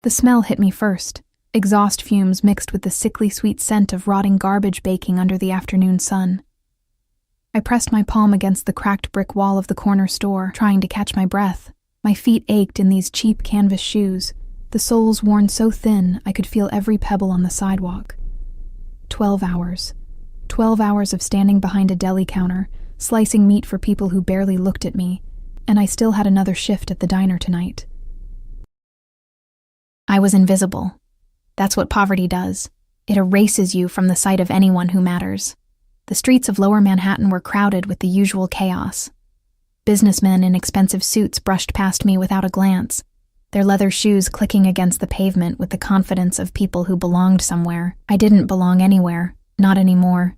The smell hit me first, exhaust fumes mixed with the sickly sweet scent of rotting garbage baking under the afternoon sun. I pressed my palm against the cracked brick wall of the corner store, trying to catch my breath. My feet ached in these cheap canvas shoes, the soles worn so thin I could feel every pebble on the sidewalk. 12 hours. 12 hours of standing behind a deli counter, slicing meat for people who barely looked at me, and I still had another shift at the diner tonight. I was invisible. That's what poverty does. It erases you from the sight of anyone who matters. The streets of Lower Manhattan were crowded with the usual chaos. Businessmen in expensive suits brushed past me without a glance, their leather shoes clicking against the pavement with the confidence of people who belonged somewhere. I didn't belong anywhere, not anymore.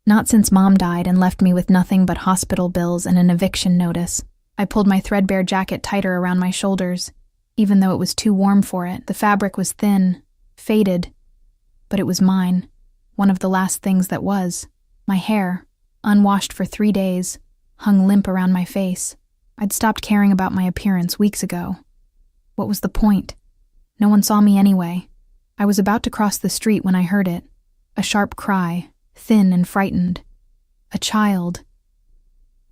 Not since Mom died and left me with nothing but hospital bills and an eviction notice. I pulled my threadbare jacket tighter around my shoulders, even though it was too warm for it. The fabric was thin, faded, but it was mine, one of the last things that was. My hair, unwashed for 3 days, hung limp around my face. I'd stopped caring about my appearance weeks ago. What was the point? No one saw me anyway. I was about to cross the street when I heard it. A sharp cry, thin and frightened. A child.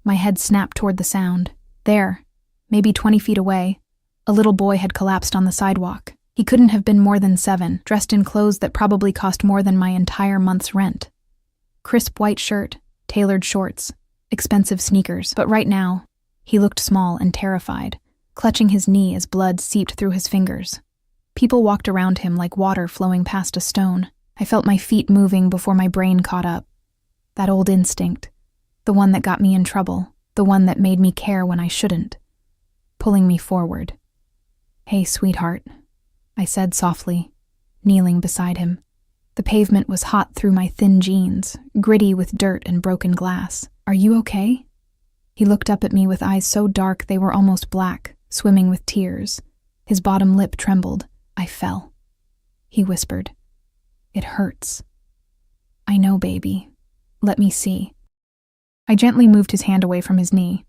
My head snapped toward the sound. There, maybe 20 feet away, a little boy had collapsed on the sidewalk. He couldn't have been more than 7, dressed in clothes that probably cost more than my entire month's rent. Crisp white shirt, tailored shorts, expensive sneakers. But right now, he looked small and terrified, clutching his knee as blood seeped through his fingers. People walked around him like water flowing past a stone. I felt my feet moving before my brain caught up. That old instinct, the one that got me in trouble, the one that made me care when I shouldn't, pulling me forward. "Hey, sweetheart," I said softly, kneeling beside him. The pavement was hot through my thin jeans, gritty with dirt and broken glass. "Are you okay?" He looked up at me with eyes so dark they were almost black, swimming with tears. His bottom lip trembled. "I fell," he whispered. "It hurts." "I know, baby. Let me see." I gently moved his hand away from his knee.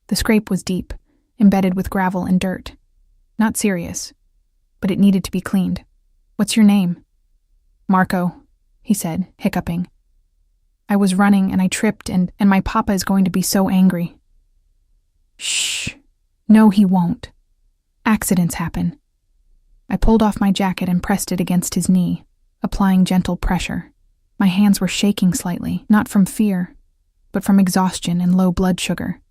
The scrape was deep, embedded with gravel and dirt. Not serious, but it needed to be cleaned. "What's your name?" "Marco," he said, hiccuping. "I was running and I tripped and my papa is going to be so angry." "Shh. No, he won't. Accidents happen." I pulled off my jacket and pressed it against his knee, applying gentle pressure. My hands were shaking slightly, not from fear, but from exhaustion and low blood sugar.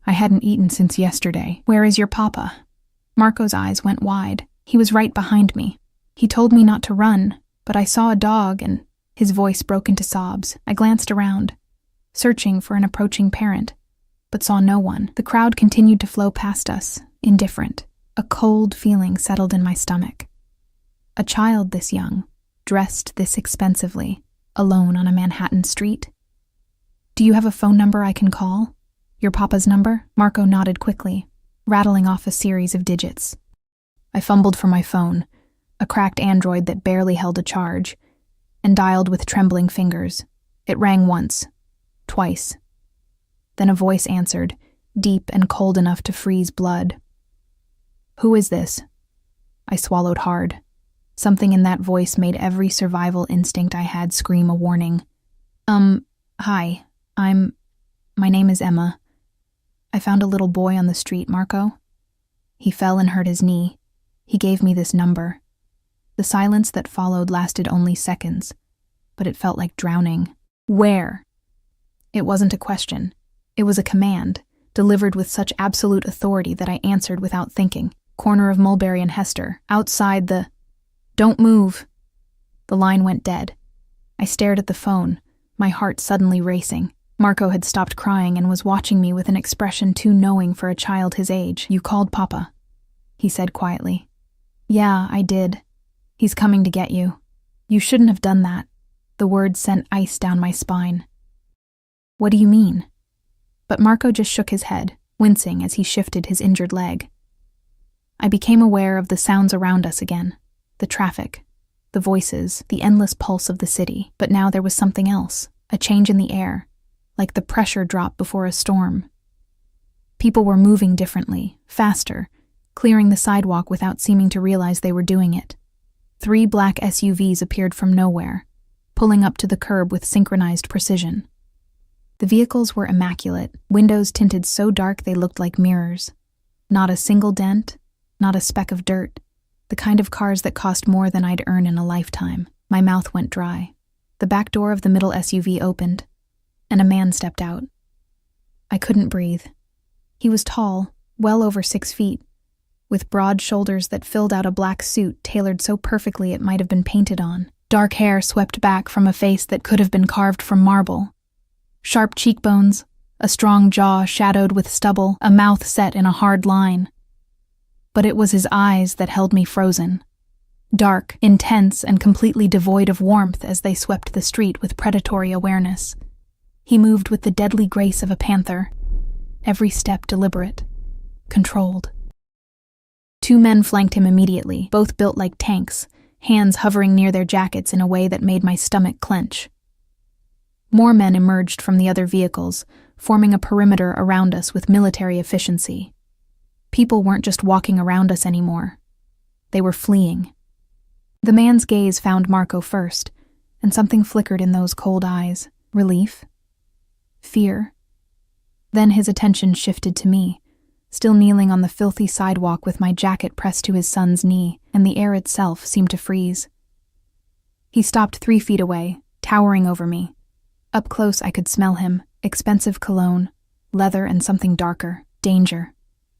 I hadn't eaten since yesterday. "Where is your papa?" Marco's eyes went wide. He was right behind me. He told me not to run, but I saw a dog and his voice broke into sobs. I glanced around, searching for an approaching parent, but saw no one. The crowd continued to flow past us, indifferent. A cold feeling settled in my stomach. A child this young, dressed this expensively, alone on a Manhattan street. "Do you have a phone number I can call? Your papa's number?" Marco nodded quickly, rattling off a series of digits. I fumbled for my phone, a cracked Android that barely held a charge, and dialed with trembling fingers. It rang once, twice. Then a voice answered, deep and cold enough to freeze blood. "Who is this?" I swallowed hard. Something in that voice made every survival instinct I had scream a warning. Hi, my name is Emma. I found a little boy on the street, Marco." He fell and hurt his knee. He gave me this number. The silence that followed lasted only seconds, but it felt like drowning. "Where?" It wasn't a question. It was a command, delivered with such absolute authority that I answered without thinking. "Corner of Mulberry and Hester, outside the—" "Don't move." The line went dead. I stared at the phone, my heart suddenly racing. Marco had stopped crying and was watching me with an expression too knowing for a child his age. "You called Papa," he said quietly. "Yeah, I did. He's coming to get you. You shouldn't have done that." The words sent ice down my spine. "What do you mean?" But Marco just shook his head, wincing as he shifted his injured leg. I became aware of the sounds around us again. The traffic, the voices, the endless pulse of the city. But now there was something else, a change in the air, like the pressure drop before a storm. People were moving differently, faster, clearing the sidewalk without seeming to realize they were doing it. 3 black SUVs appeared from nowhere, pulling up to the curb with synchronized precision. The vehicles were immaculate, windows tinted so dark they looked like mirrors. Not a single dent, not a speck of dirt. The kind of cars that cost more than I'd earn in a lifetime. My mouth went dry. The back door of the middle SUV opened, and a man stepped out. I couldn't breathe. He was tall, well over 6 feet, with broad shoulders that filled out a black suit tailored so perfectly it might have been painted on. Dark hair swept back from a face that could have been carved from marble. Sharp cheekbones, a strong jaw shadowed with stubble, a mouth set in a hard line. But it was his eyes that held me frozen. Dark, intense, and completely devoid of warmth as they swept the street with predatory awareness. He moved with the deadly grace of a panther, every step deliberate, controlled. 2 men flanked him immediately, both built like tanks, hands hovering near their jackets in a way that made my stomach clench. More men emerged from the other vehicles, forming a perimeter around us with military efficiency. People weren't just walking around us anymore. They were fleeing. The man's gaze found Marco first, and something flickered in those cold eyes. Relief? Fear? Then his attention shifted to me, still kneeling on the filthy sidewalk with my jacket pressed to his son's knee, and the air itself seemed to freeze. He stopped 3 feet away, towering over me. Up close I could smell him, expensive cologne, leather and something darker, danger,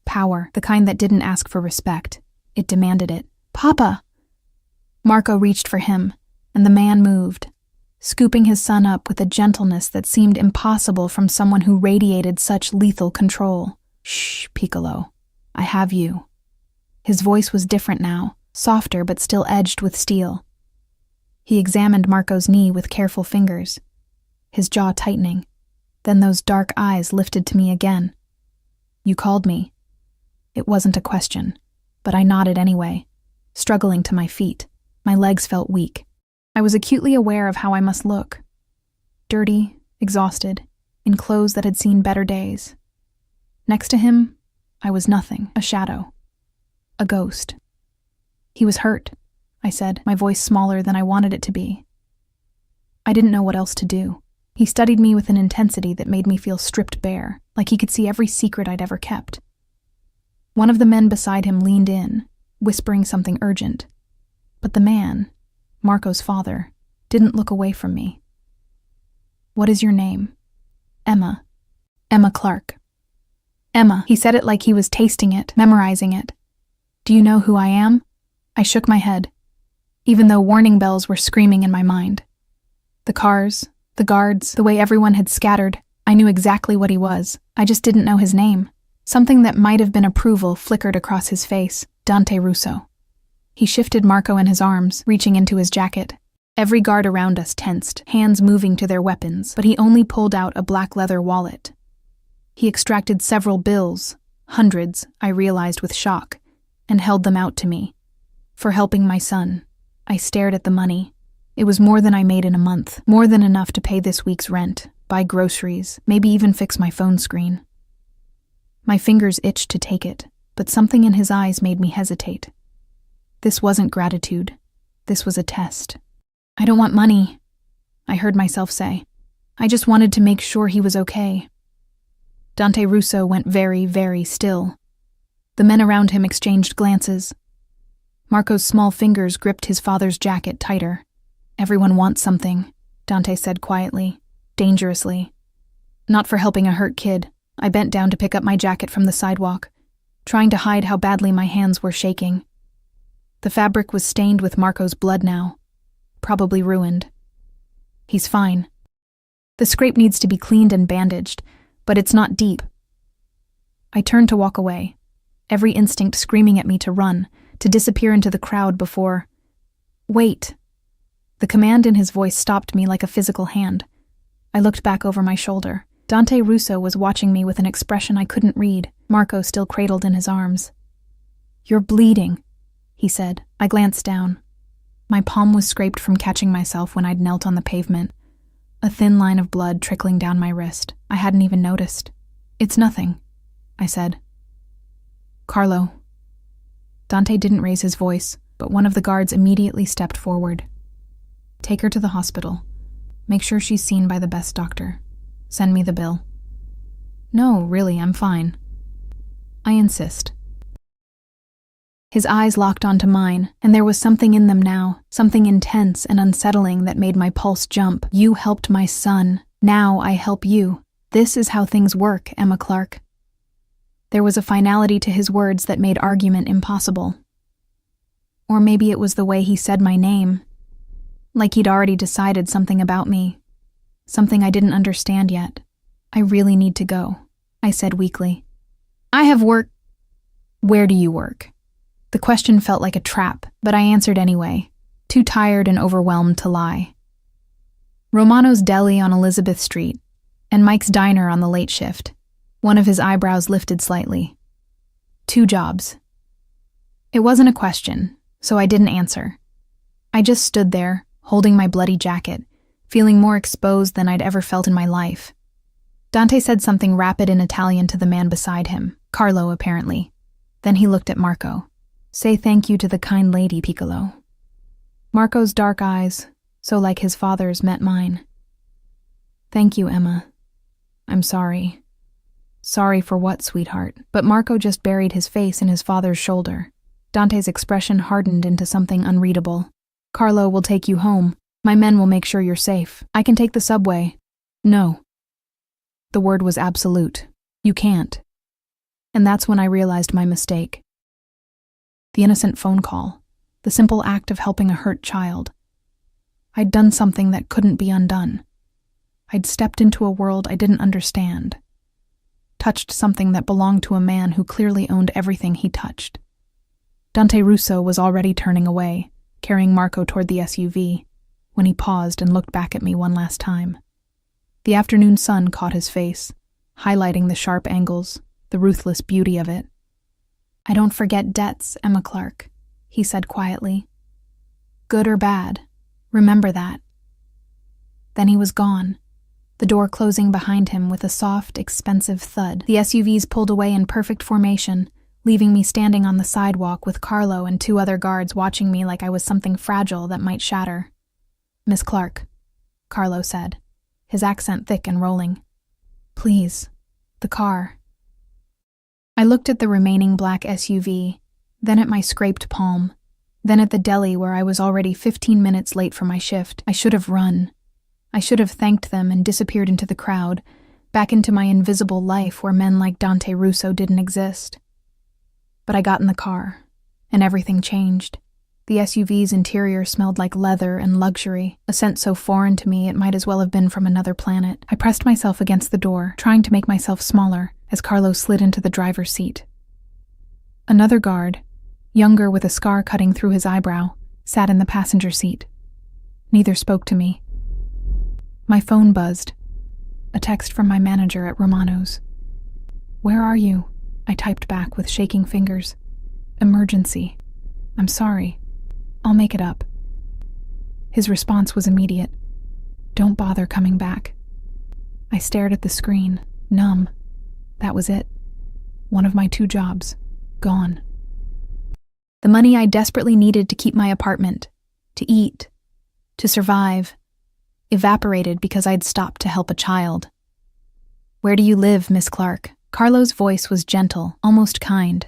power, the kind that didn't ask for respect. It demanded it. "Papa!" Marco reached for him, and the man moved, scooping his son up with a gentleness that seemed impossible from someone who radiated such lethal control. "Shh, Piccolo. I have you." His voice was different now, softer but still edged with steel. He examined Marco's knee with careful fingers, his jaw tightening. Then those dark eyes lifted to me again. "You called me." It wasn't a question, but I nodded anyway, struggling to my feet. My legs felt weak. I was acutely aware of how I must look. Dirty, exhausted, in clothes that had seen better days. Next to him, I was nothing, a shadow, a ghost. "He was hurt," I said, my voice smaller than I wanted it to be. I didn't know what else to do. He studied me with an intensity that made me feel stripped bare, like he could see every secret I'd ever kept. One of the men beside him leaned in, whispering something urgent. But the man, Marco's father, didn't look away from me. "What is your name?" "Emma. Emma Clark." "Emma," he said it like he was tasting it, memorizing it. "Do you know who I am?" I shook my head, even though warning bells were screaming in my mind. The cars, the guards, the way everyone had scattered, I knew exactly what he was. I just didn't know his name. Something that might have been approval flickered across his face. Dante Russo. He shifted Marco in his arms, reaching into his jacket. Every guard around us tensed, hands moving to their weapons, but he only pulled out a black leather wallet. He extracted several bills, hundreds, I realized with shock, and held them out to me. For helping my son. I stared at the money. It was more than I made in a month, more than enough to pay this week's rent, buy groceries, maybe even fix my phone screen. My fingers itched to take it, but something in his eyes made me hesitate. This wasn't gratitude. This was a test. "I don't want money," I heard myself say. "I just wanted to make sure he was okay." Dante Russo went very, very still. The men around him exchanged glances. Marco's small fingers gripped his father's jacket tighter. "Everyone wants something," Dante said quietly, dangerously. Not for helping a hurt kid. I bent down to pick up my jacket from the sidewalk, trying to hide how badly my hands were shaking. The fabric was stained with Marco's blood now, probably ruined. "He's fine. The scrape needs to be cleaned and bandaged, but it's not deep." I turned to walk away, every instinct screaming at me to run, to disappear into the crowd before... "Wait." The command in his voice stopped me like a physical hand. I looked back over my shoulder. Dante Russo was watching me with an expression I couldn't read, Marco still cradled in his arms. "You're bleeding," he said. I glanced down. My palm was scraped from catching myself when I'd knelt on the pavement, a thin line of blood trickling down my wrist. I hadn't even noticed. "It's nothing," I said. "Carlo, Dante didn't raise his voice, but one of the guards immediately stepped forward. Take her to the hospital. Make sure she's seen by the best doctor. Send me the bill. No, really, I'm fine. I insist. His eyes locked onto mine, and there was something in them now, something intense and unsettling that made my pulse jump. You helped my son. Now I help you. This is how things work, Emma Clark. There was a finality to his words that made argument impossible. Or maybe it was the way he said my name. Like he'd already decided something about me. Something I didn't understand yet. I really need to go, I said weakly. I have work. Where do you work? The question felt like a trap, but I answered anyway, too tired and overwhelmed to lie. Romano's Deli on Elizabeth Street, and Mike's Diner on the late shift. One of his eyebrows lifted slightly. 2 jobs. It wasn't a question, so I didn't answer. I just stood there, holding my bloody jacket, feeling more exposed than I'd ever felt in my life. Dante said something rapid in Italian to the man beside him, Carlo apparently. Then he looked at Marco. Say thank you to the kind lady, Piccolo. Marco's dark eyes, so like his father's, met mine. Thank you, Emma. I'm sorry. Sorry for what, sweetheart? But Marco just buried his face in his father's shoulder. Dante's expression hardened into something unreadable. Carlo will take you home. My men will make sure you're safe. I can take the subway. No. The word was absolute. You can't. And that's when I realized my mistake. The innocent phone call, the simple act of helping a hurt child. I'd done something that couldn't be undone. I'd stepped into a world I didn't understand. Touched something that belonged to a man who clearly owned everything he touched. Dante Russo was already turning away, carrying Marco toward the SUV, when he paused and looked back at me one last time. The afternoon sun caught his face, highlighting the sharp angles, the ruthless beauty of it. I don't forget debts, Emma Clark, he said quietly. Good or bad, remember that. Then he was gone, the door closing behind him with a soft, expensive thud. The SUVs pulled away in perfect formation, leaving me standing on the sidewalk with Carlo and 2 other guards watching me like I was something fragile that might shatter. Miss Clark, Carlo said, his accent thick and rolling. Please, the car. I looked at the remaining black SUV, then at my scraped palm, then at the deli where I was already 15 minutes late for my shift. I should have run. I should have thanked them and disappeared into the crowd, back into my invisible life where men like Dante Russo didn't exist. But I got in the car, and everything changed. The SUV's interior smelled like leather and luxury, a scent so foreign to me it might as well have been from another planet. I pressed myself against the door, trying to make myself smaller, as Carlo slid into the driver's seat. Another guard, younger with a scar cutting through his eyebrow, sat in the passenger seat. Neither spoke to me. My phone buzzed. A text from my manager at Romano's. Where are you? I typed back with shaking fingers. Emergency. I'm sorry. I'll make it up. His response was immediate. Don't bother coming back. I stared at the screen, numb. That was it. One of my 2 jobs. Gone. The money I desperately needed to keep my apartment, to eat, to survive, evaporated because I'd stopped to help a child. Where do you live, Miss Clark? Carlo's voice was gentle, almost kind.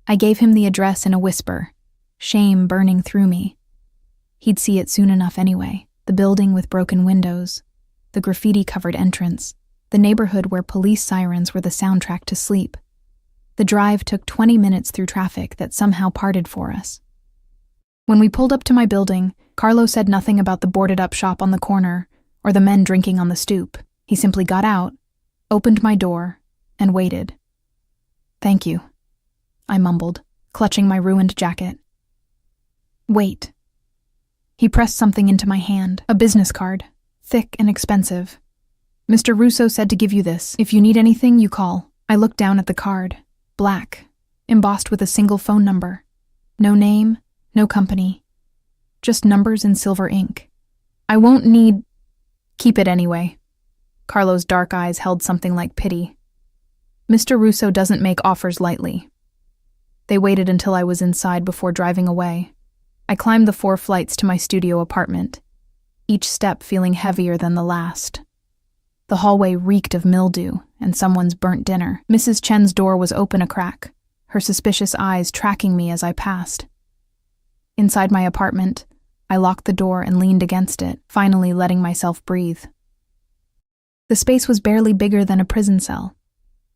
I gave him the address in a whisper, shame burning through me. He'd see it soon enough anyway, the building with broken windows, the graffiti-covered entrance, the neighborhood where police sirens were the soundtrack to sleep. The drive took 20 minutes through traffic that somehow parted for us. When we pulled up to my building, Carlo said nothing about the boarded-up shop on the corner or the men drinking on the stoop. He simply got out, opened my door, and waited. Thank you, I mumbled, clutching my ruined jacket. Wait. He pressed something into my hand, a business card, thick and expensive. Mr. Russo said to give you this. If you need anything, you call. I looked down at the card. Black, embossed with a single phone number. No name, no company. Just numbers in silver ink. I won't need... Keep it anyway. Carlo's dark eyes held something like pity. Mr. Russo doesn't make offers lightly. They waited until I was inside before driving away. I climbed the 4 flights to my studio apartment, each step feeling heavier than the last. The hallway reeked of mildew and someone's burnt dinner. Mrs. Chen's door was open a crack, her suspicious eyes tracking me as I passed. Inside my apartment, I locked the door and leaned against it, finally letting myself breathe. The space was barely bigger than a prison cell.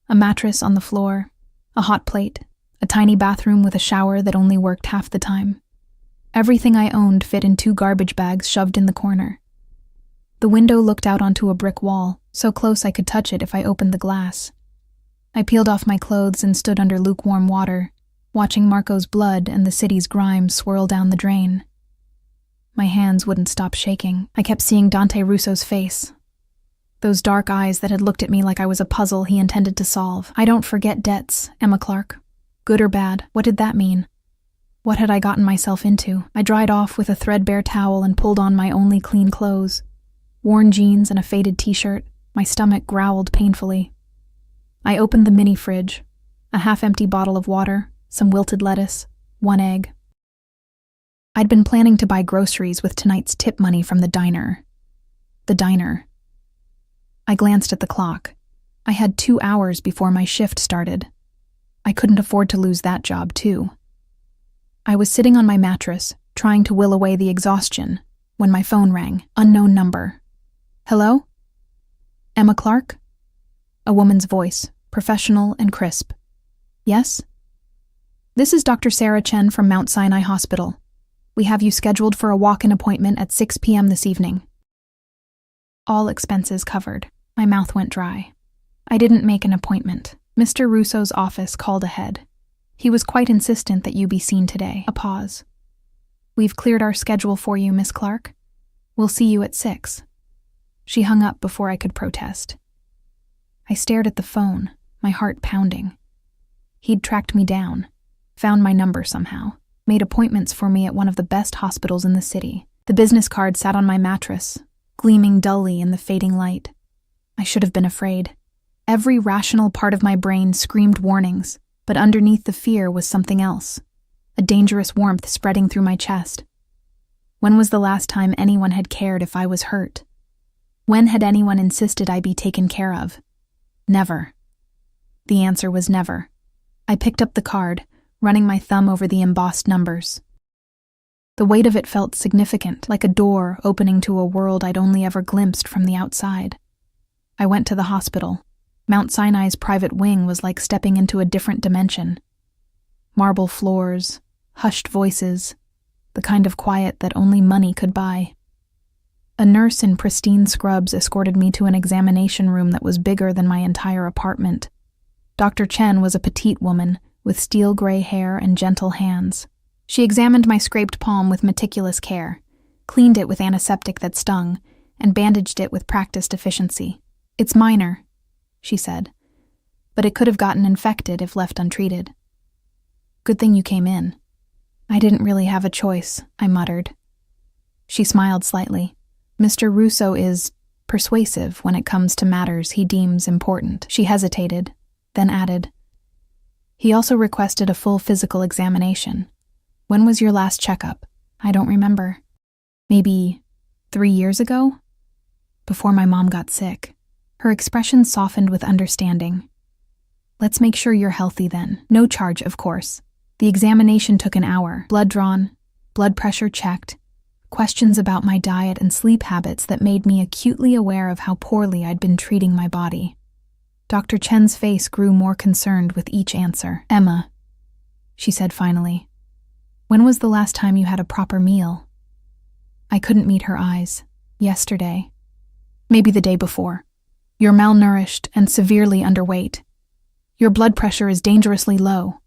A mattress on the floor, a hot plate, a tiny bathroom with a shower that only worked half the time. Everything I owned fit in 2 garbage bags shoved in the corner. The window looked out onto a brick wall, so close I could touch it if I opened the glass. I peeled off my clothes and stood under lukewarm water, watching Marco's blood and the city's grime swirl down the drain. My hands wouldn't stop shaking. I kept seeing Dante Russo's face. Those dark eyes that had looked at me like I was a puzzle he intended to solve. I don't forget debts, Emma Clark. Good or bad, what did that mean? What had I gotten myself into? I dried off with a threadbare towel and pulled on my only clean clothes. Worn jeans and a faded t-shirt, my stomach growled painfully. I opened the mini fridge, a half-empty bottle of water, some wilted lettuce, 1 egg. I'd been planning to buy groceries with tonight's tip money from the diner. The diner. I glanced at the clock. I had 2 hours before my shift started. I couldn't afford to lose that job, too. I was sitting on my mattress, trying to will away the exhaustion, when my phone rang. Unknown number. Hello? Emma Clark? A woman's voice, professional and crisp. Yes? This is Dr. Sarah Chen from Mount Sinai Hospital. We have you scheduled for a walk-in appointment at 6 p.m. this evening. All expenses covered. My mouth went dry. I didn't make an appointment. Mr. Russo's office called ahead. He was quite insistent that you be seen today. A pause. We've cleared our schedule for you, Miss Clark. We'll see you at 6. She hung up before I could protest. I stared at the phone, my heart pounding. He'd tracked me down, found my number somehow, made appointments for me at one of the best hospitals in the city. The business card sat on my mattress, gleaming dully in the fading light. I should have been afraid. Every rational part of my brain screamed warnings, but underneath the fear was something else, a dangerous warmth spreading through my chest. When was the last time anyone had cared if I was hurt? When had anyone insisted I be taken care of? Never. The answer was never. I picked up the card, running my thumb over the embossed numbers. The weight of it felt significant, like a door opening to a world I'd only ever glimpsed from the outside. I went to the hospital. Mount Sinai's private wing was like stepping into a different dimension. Marble floors, hushed voices, the kind of quiet that only money could buy. A nurse in pristine scrubs escorted me to an examination room that was bigger than my entire apartment. Dr. Chen was a petite woman with steel gray hair and gentle hands. She examined my scraped palm with meticulous care, cleaned it with antiseptic that stung, and bandaged it with practiced efficiency. It's minor, she said, but it could have gotten infected if left untreated. Good thing you came in. I didn't really have a choice, I muttered. She smiled slightly. Mr. Russo is persuasive when it comes to matters he deems important. She hesitated, then added, he also requested a full physical examination. When was your last checkup? I don't remember. Maybe 3 years ago? Before my mom got sick. Her expression softened with understanding. Let's make sure you're healthy then. No charge, of course. The examination took an hour. Blood drawn, blood pressure checked, questions about my diet and sleep habits that made me acutely aware of how poorly I'd been treating my body. Dr. Chen's face grew more concerned with each answer. Emma, she said finally, when was the last time you had a proper meal? I couldn't meet her eyes. Yesterday. Maybe the day before. You're malnourished and severely underweight. Your blood pressure is dangerously low.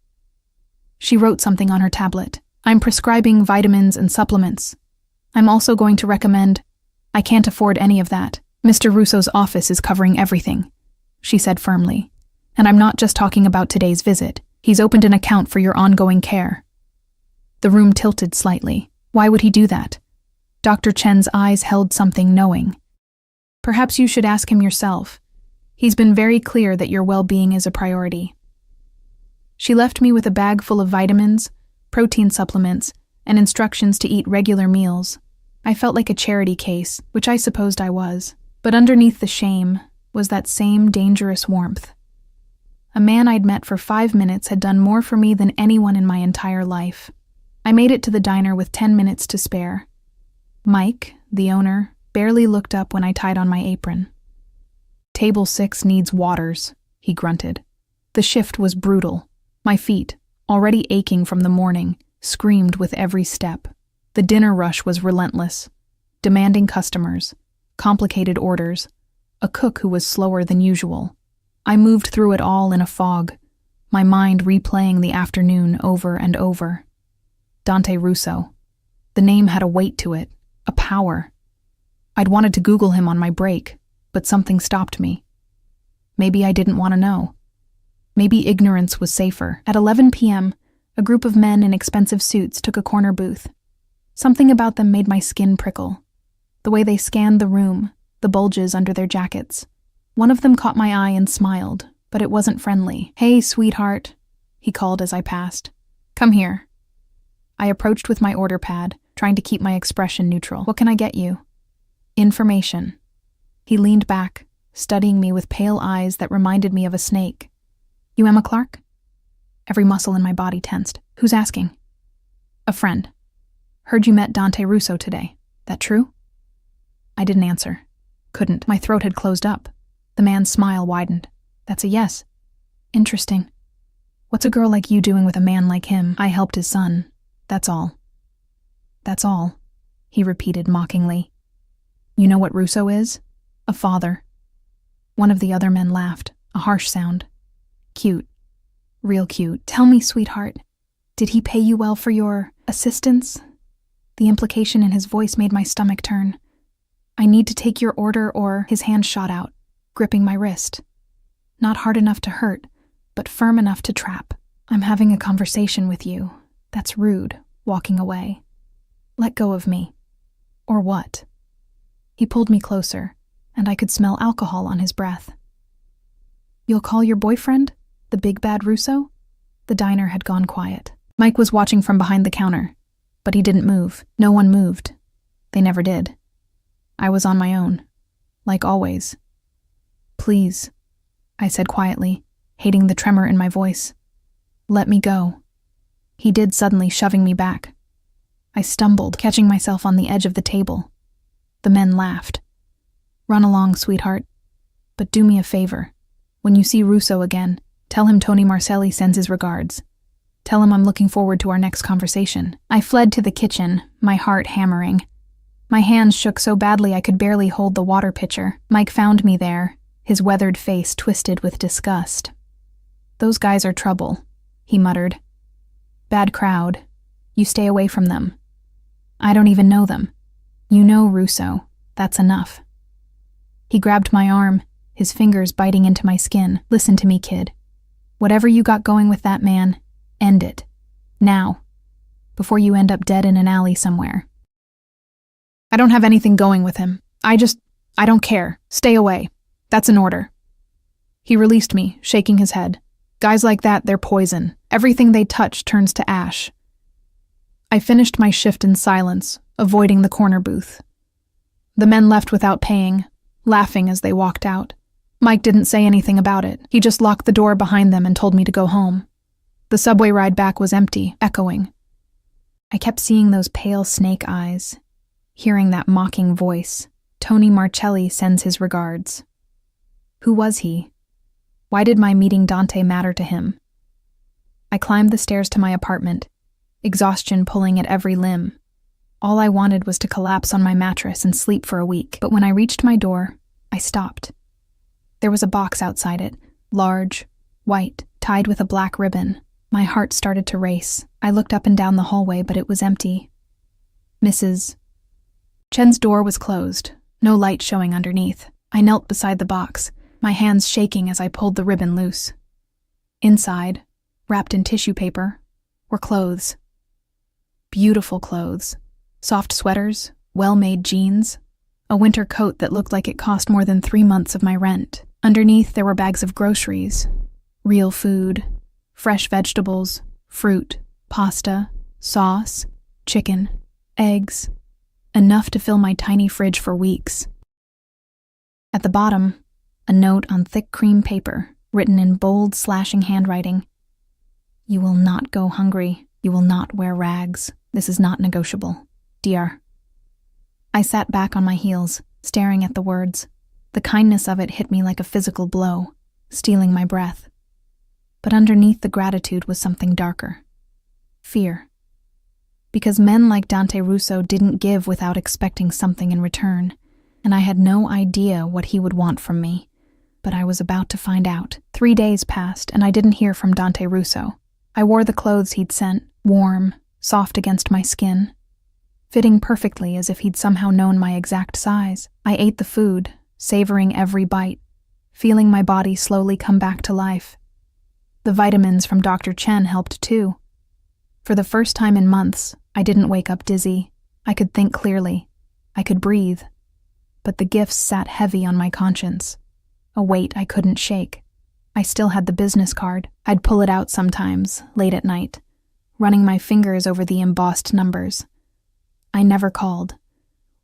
She wrote something on her tablet. I'm prescribing vitamins and supplements. I'm also going to recommend... I can't afford any of that. Mr. Russo's office is covering everything, she said firmly. And I'm not just talking about today's visit. He's opened an account for your ongoing care. The room tilted slightly. Why would he do that? Dr. Chen's eyes held something knowing. Perhaps you should ask him yourself. He's been very clear that your well-being is a priority. She left me with a bag full of vitamins, protein supplements, and instructions to eat regular meals. I felt like a charity case, which I supposed I was. But underneath the shame was that same dangerous warmth. A man I'd met for 5 minutes had done more for me than anyone in my entire life. I made it to the diner with 10 minutes to spare. Mike, the owner, barely looked up when I tied on my apron. "Table 6 needs waters," he grunted. The shift was brutal. My feet, already aching from the morning, screamed with every step. The dinner rush was relentless. Demanding customers, complicated orders, a cook who was slower than usual. I moved through it all in a fog, my mind replaying the afternoon over and over. Dante Russo. The name had a weight to it, a power. I'd wanted to Google him on my break, but something stopped me. Maybe I didn't want to know. Maybe ignorance was safer. At 11 p.m., a group of men in expensive suits took a corner booth. Something about them made my skin prickle. The way they scanned the room, the bulges under their jackets. One of them caught my eye and smiled, but it wasn't friendly. "Hey, sweetheart," he called as I passed. "Come here." I approached with my order pad, trying to keep my expression neutral. "What can I get you?" "Information." He leaned back, studying me with pale eyes that reminded me of a snake. "You Emma Clark?" Every muscle in my body tensed. "Who's asking?" "A friend. Heard you met Dante Russo today. That true?" I didn't answer. Couldn't. My throat had closed up. The man's smile widened. "That's a yes." "Interesting. What's a girl like you doing with a man like him?" "I helped his son. That's all." "That's all," he repeated mockingly. "You know what Russo is?" "A father." One of the other men laughed, a harsh sound. "Cute. Real cute. Tell me, sweetheart, did he pay you well for your assistance?" The implication in his voice made my stomach turn. "I need to take your order," or his hand shot out, gripping my wrist. Not hard enough to hurt, but firm enough to trap. "I'm having a conversation with you. That's rude," walking away. "Let go of me." "Or what?" He pulled me closer, and I could smell alcohol on his breath. "You'll call your boyfriend? The big bad Russo?" The diner had gone quiet. Mike was watching from behind the counter, but he didn't move. No one moved. They never did. I was on my own, like always. "Please," I said quietly, hating the tremor in my voice. "Let me go." He did, suddenly shoving me back. I stumbled, catching myself on the edge of the table. The men laughed. "Run along, sweetheart. But do me a favor. When you see Russo again, tell him Tony Marcelli sends his regards. Tell him I'm looking forward to our next conversation." I fled to the kitchen, my heart hammering. My hands shook so badly I could barely hold the water pitcher. Mike found me there, his weathered face twisted with disgust. "Those guys are trouble," he muttered. "Bad crowd. You stay away from them." "I don't even know them." "You know Russo. That's enough." He grabbed my arm, his fingers biting into my skin. "Listen to me, kid. Whatever you got going with that man, end it. Now. Before you end up dead in an alley somewhere." "I don't have anything going with him. I don't care. Stay away. That's an order." He released me, shaking his head. "Guys like that, they're poison. Everything they touch turns to ash." I finished my shift in silence, avoiding the corner booth. The men left without paying, laughing as they walked out. Mike didn't say anything about it. He just locked the door behind them and told me to go home. The subway ride back was empty, echoing. I kept seeing those pale snake eyes, hearing that mocking voice. "Tony Marcelli sends his regards." Who was he? Why did my meeting Dante matter to him? I climbed the stairs to my apartment, exhaustion pulling at every limb. All I wanted was to collapse on my mattress and sleep for a week. But when I reached my door, I stopped. There was a box outside it, large, white, tied with a black ribbon. My heart started to race. I looked up and down the hallway, but it was empty. Mrs. Chen's door was closed, no light showing underneath. I knelt beside the box, my hands shaking as I pulled the ribbon loose. Inside, wrapped in tissue paper, were clothes. Beautiful clothes. Soft sweaters, well-made jeans, a winter coat that looked like it cost more than 3 months of my rent. Underneath, there were bags of groceries, real food, Fresh vegetables, fruit, pasta, sauce, chicken, eggs, enough to fill my tiny fridge for weeks. At the bottom, a note on thick cream paper, written in bold, slashing handwriting. You will not go hungry. You will not wear rags. This is not negotiable. Dear. I sat back on my heels, staring at the words. The kindness of it hit me like a physical blow, stealing my breath. But underneath the gratitude was something darker. Fear. Because men like Dante Russo didn't give without expecting something in return, and I had no idea what he would want from me. But I was about to find out. 3 days passed, and I didn't hear from Dante Russo. I wore the clothes he'd sent, warm, soft against my skin, fitting perfectly as if he'd somehow known my exact size. I ate the food, savoring every bite, feeling my body slowly come back to life. The vitamins from Dr. Chen helped too. For the first time in months, I didn't wake up dizzy. I could think clearly. I could breathe. But the gifts sat heavy on my conscience, a weight I couldn't shake. I still had the business card. I'd pull it out sometimes, late at night, running my fingers over the embossed numbers. I never called.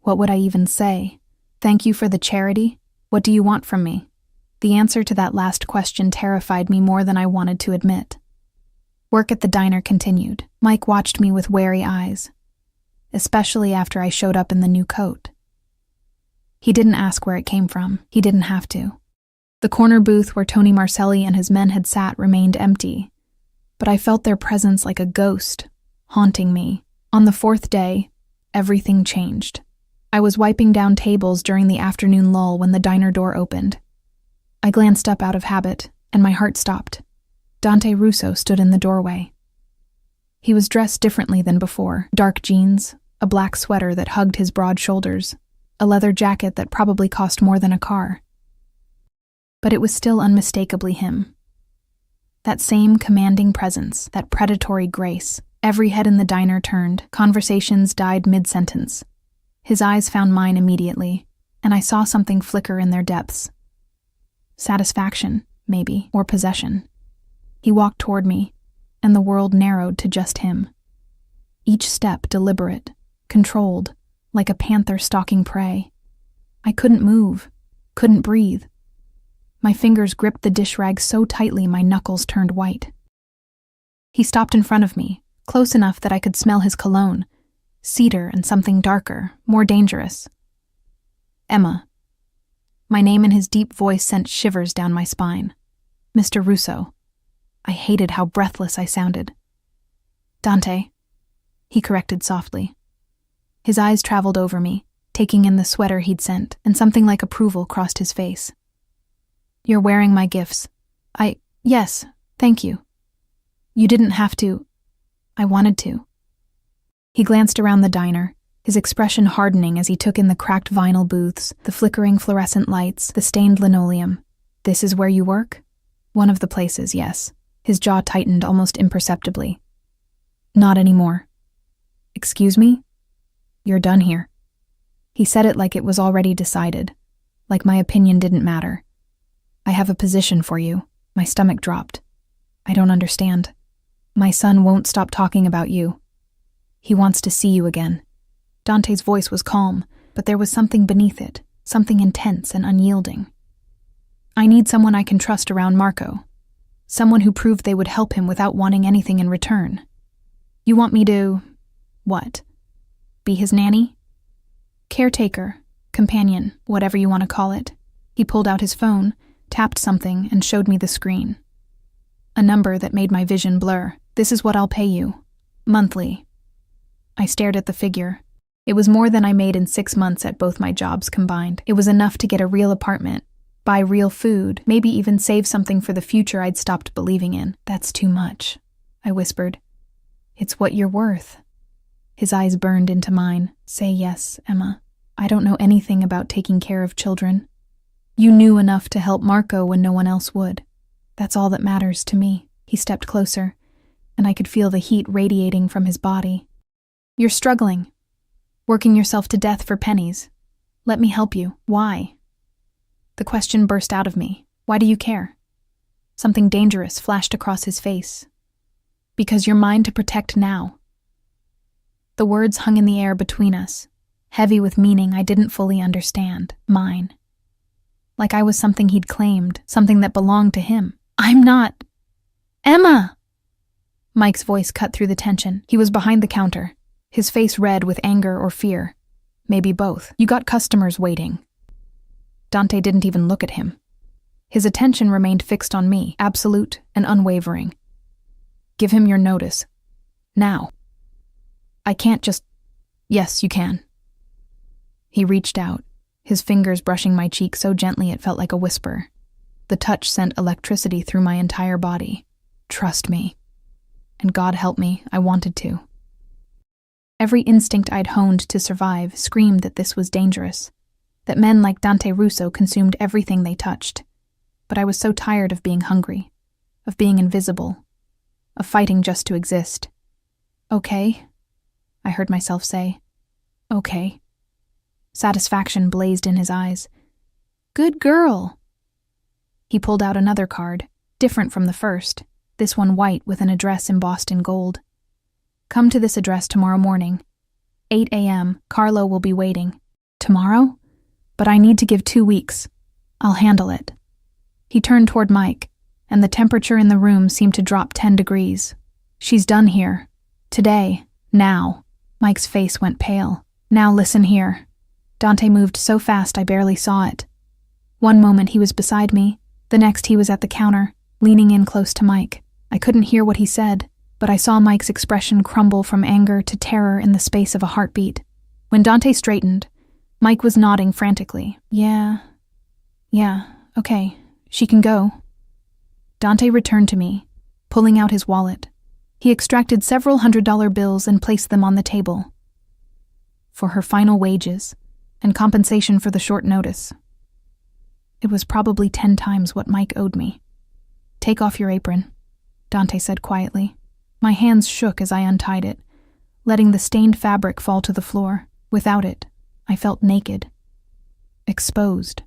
What would I even say? Thank you for the charity? What do you want from me? The answer to that last question terrified me more than I wanted to admit. Work at the diner continued. Mike watched me with wary eyes, especially after I showed up in the new coat. He didn't ask where it came from. He didn't have to. The corner booth where Tony Marcelli and his men had sat remained empty, but I felt their presence like a ghost, haunting me. On the 4th day, everything changed. I was wiping down tables during the afternoon lull when the diner door opened. I glanced up out of habit, and my heart stopped. Dante Russo stood in the doorway. He was dressed differently than before. Dark jeans, a black sweater that hugged his broad shoulders, a leather jacket that probably cost more than a car. But it was still unmistakably him. That same commanding presence, that predatory grace. Every head in the diner turned. Conversations died mid-sentence. His eyes found mine immediately, and I saw something flicker in their depths. Satisfaction, maybe, or possession. He walked toward me, and the world narrowed to just him. Each step deliberate, controlled, like a panther stalking prey. I couldn't move, couldn't breathe. My fingers gripped the dish rag so tightly my knuckles turned white. He stopped in front of me, close enough that I could smell his cologne, cedar and something darker, more dangerous. Emma. My name and his deep voice sent shivers down my spine. Mr. Russo. I hated how breathless I sounded. Dante, he corrected softly. His eyes traveled over me, taking in the sweater he'd sent, and something like approval crossed his face. You're wearing my gifts. Yes, thank you. You didn't have to. I wanted to. He glanced around the diner, his expression hardening as he took in the cracked vinyl booths, the flickering fluorescent lights, the stained linoleum. This is where you work? One of the places, yes. His jaw tightened almost imperceptibly. Not anymore. Excuse me? You're done here. He said it like it was already decided, like my opinion didn't matter. I have a position for you. My stomach dropped. I don't understand. My son won't stop talking about you. He wants to see you again. Dante's voice was calm, but there was something beneath it, something intense and unyielding. I need someone I can trust around Marco. Someone who proved they would help him without wanting anything in return. You want me to... what? Be his nanny? Caretaker, companion, whatever you want to call it. He pulled out his phone, tapped something, and showed me the screen. A number that made my vision blur. This is what I'll pay you. Monthly. I stared at the figure. It was more than I made in 6 months at both my jobs combined. It was enough to get a real apartment, buy real food, maybe even save something for the future I'd stopped believing in. That's too much, I whispered. It's what you're worth. His eyes burned into mine. Say yes, Emma. I don't know anything about taking care of children. You knew enough to help Marco when no one else would. That's all that matters to me. He stepped closer, and I could feel the heat radiating from his body. You're struggling, working yourself to death for pennies. Let me help you. Why? The question burst out of me. Why do you care? Something dangerous flashed across his face. Because you're mine to protect now. The words hung in the air between us, heavy with meaning I didn't fully understand. Mine. Like I was something he'd claimed, something that belonged to him. I'm not... Emma! Mike's voice cut through the tension. He was behind the counter, his face red with anger or fear. Maybe both. You got customers waiting. Dante didn't even look at him. His attention remained fixed on me, absolute and unwavering. Give him your notice. Now. I can't just... Yes, you can. He reached out, his fingers brushing my cheek so gently it felt like a whisper. The touch sent electricity through my entire body. Trust me. And God help me, I wanted to. Every instinct I'd honed to survive screamed that this was dangerous, that men like Dante Russo consumed everything they touched. But I was so tired of being hungry, of being invisible, of fighting just to exist. Okay, I heard myself say. Okay. Satisfaction blazed in his eyes. Good girl. He pulled out another card, different from the first, this one white with an address embossed in gold. Come to this address tomorrow morning. 8 a.m., Carlo will be waiting. Tomorrow? But I need to give 2 weeks. I'll handle it. He turned toward Mike, and the temperature in the room seemed to drop 10 degrees. She's done here. Today. Now. Mike's face went pale. Now listen here. Dante moved so fast I barely saw it. One moment he was beside me, the next he was at the counter, leaning in close to Mike. I couldn't hear what he said, but I saw Mike's expression crumble from anger to terror in the space of a heartbeat. When Dante straightened, Mike was nodding frantically. Yeah, okay, she can go. Dante returned to me, pulling out his wallet. He extracted several $100 bills and placed them on the table. For her final wages, and compensation for the short notice. It was probably 10 times what Mike owed me. Take off your apron, Dante said quietly. My hands shook as I untied it, letting the stained fabric fall to the floor. Without it, I felt naked. Exposed.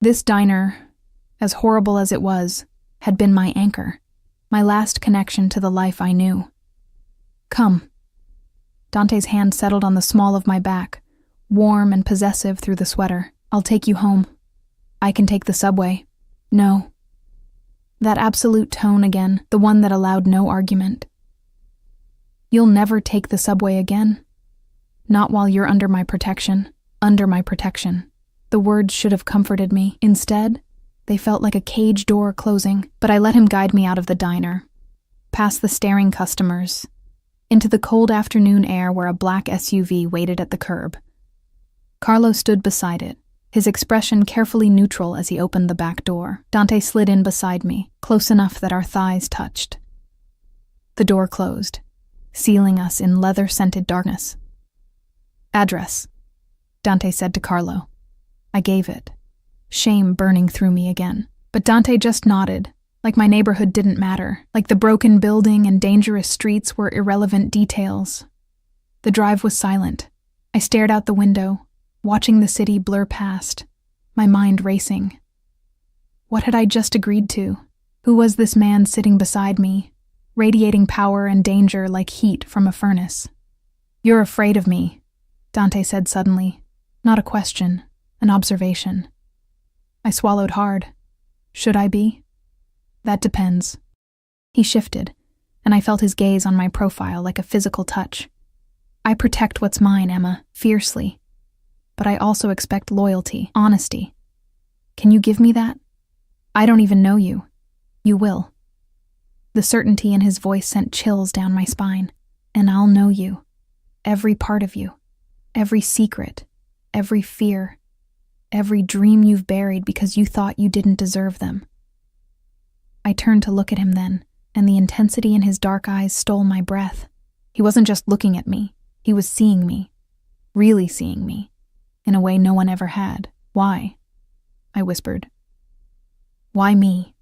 This diner, as horrible as it was, had been my anchor, my last connection to the life I knew. Come. Dante's hand settled on the small of my back, warm and possessive through the sweater. I'll take you home. I can take the subway. No. That absolute tone again, the one that allowed no argument. You'll never take the subway again. Not while you're under my protection. Under my protection. The words should have comforted me. Instead, they felt like a cage door closing, but I let him guide me out of the diner, past the staring customers, into the cold afternoon air where a black SUV waited at the curb. Carlo stood beside it, his expression carefully neutral as he opened the back door. Dante slid in beside me, close enough that our thighs touched. The door closed, sealing us in leather-scented darkness. Address, Dante said to Carlo. I gave it, shame burning through me again. But Dante just nodded, like my neighborhood didn't matter, like the broken building and dangerous streets were irrelevant details. The drive was silent. I stared out the window, watching the city blur past, my mind racing. What had I just agreed to? Who was this man sitting beside me, radiating power and danger like heat from a furnace? You're afraid of me, Dante said suddenly. Not a question, an observation. I swallowed hard. Should I be? That depends. He shifted, and I felt his gaze on my profile like a physical touch. I protect what's mine, Emma, fiercely. But I also expect loyalty, honesty. Can you give me that? I don't even know you. You will. The certainty in his voice sent chills down my spine. And I'll know you. Every part of you. Every secret. Every fear. Every dream you've buried because you thought you didn't deserve them. I turned to look at him then, and the intensity in his dark eyes stole my breath. He wasn't just looking at me. He was seeing me. Really seeing me. In a way no one ever had. Why? I whispered. Why me?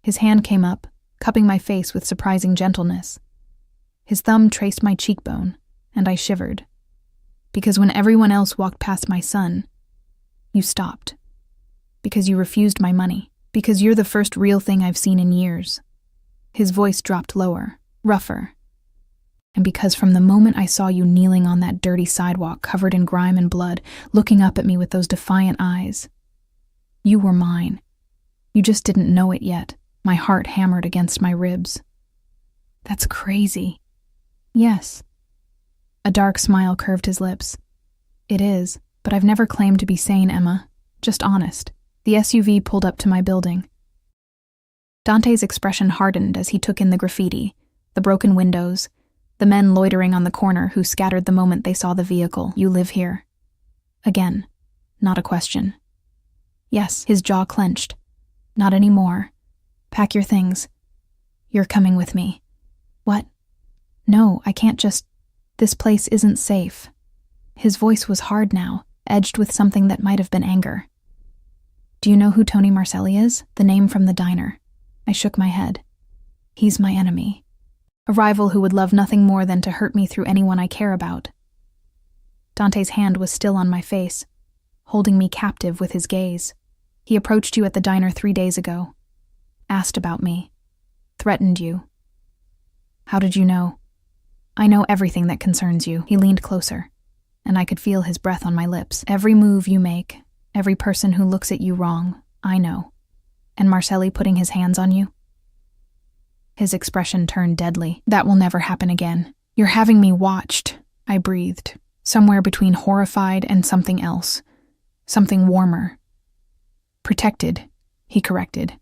His hand came up, cupping my face with surprising gentleness. His thumb traced my cheekbone, and I shivered. Because when everyone else walked past my son, you stopped. Because you refused my money. Because you're the first real thing I've seen in years." His voice dropped lower, rougher. "And because from the moment I saw you kneeling on that dirty sidewalk covered in grime and blood, looking up at me with those defiant eyes, you were mine. You just didn't know it yet." My heart hammered against my ribs. "That's crazy." "Yes." A dark smile curved his lips. "It is, but I've never claimed to be sane, Emma. Just honest." The SUV pulled up to my building. Dante's expression hardened as he took in the graffiti, the broken windows, the men loitering on the corner who scattered the moment they saw the vehicle. "You live here?" Again, not a question. "Yes." His jaw clenched. "Not anymore. Pack your things. You're coming with me." "What?" "No, I can't just... This place isn't safe." His voice was hard now, edged with something that might have been anger. "Do you know who Tony Marcelli is? The name from the diner." I shook my head. "He's my enemy. A rival who would love nothing more than to hurt me through anyone I care about." Dante's hand was still on my face, holding me captive with his gaze. "He approached you at the diner 3 days ago. Asked about me. Threatened you." "How did you know?" "I know everything that concerns you." He leaned closer, and I could feel his breath on my lips. "Every move you make, every person who looks at you wrong, I know. And Marcelli putting his hands on you?" His expression turned deadly. "That will never happen again. You're having me watched," I breathed, somewhere between horrified and something else. Something warmer. "Protected," he corrected.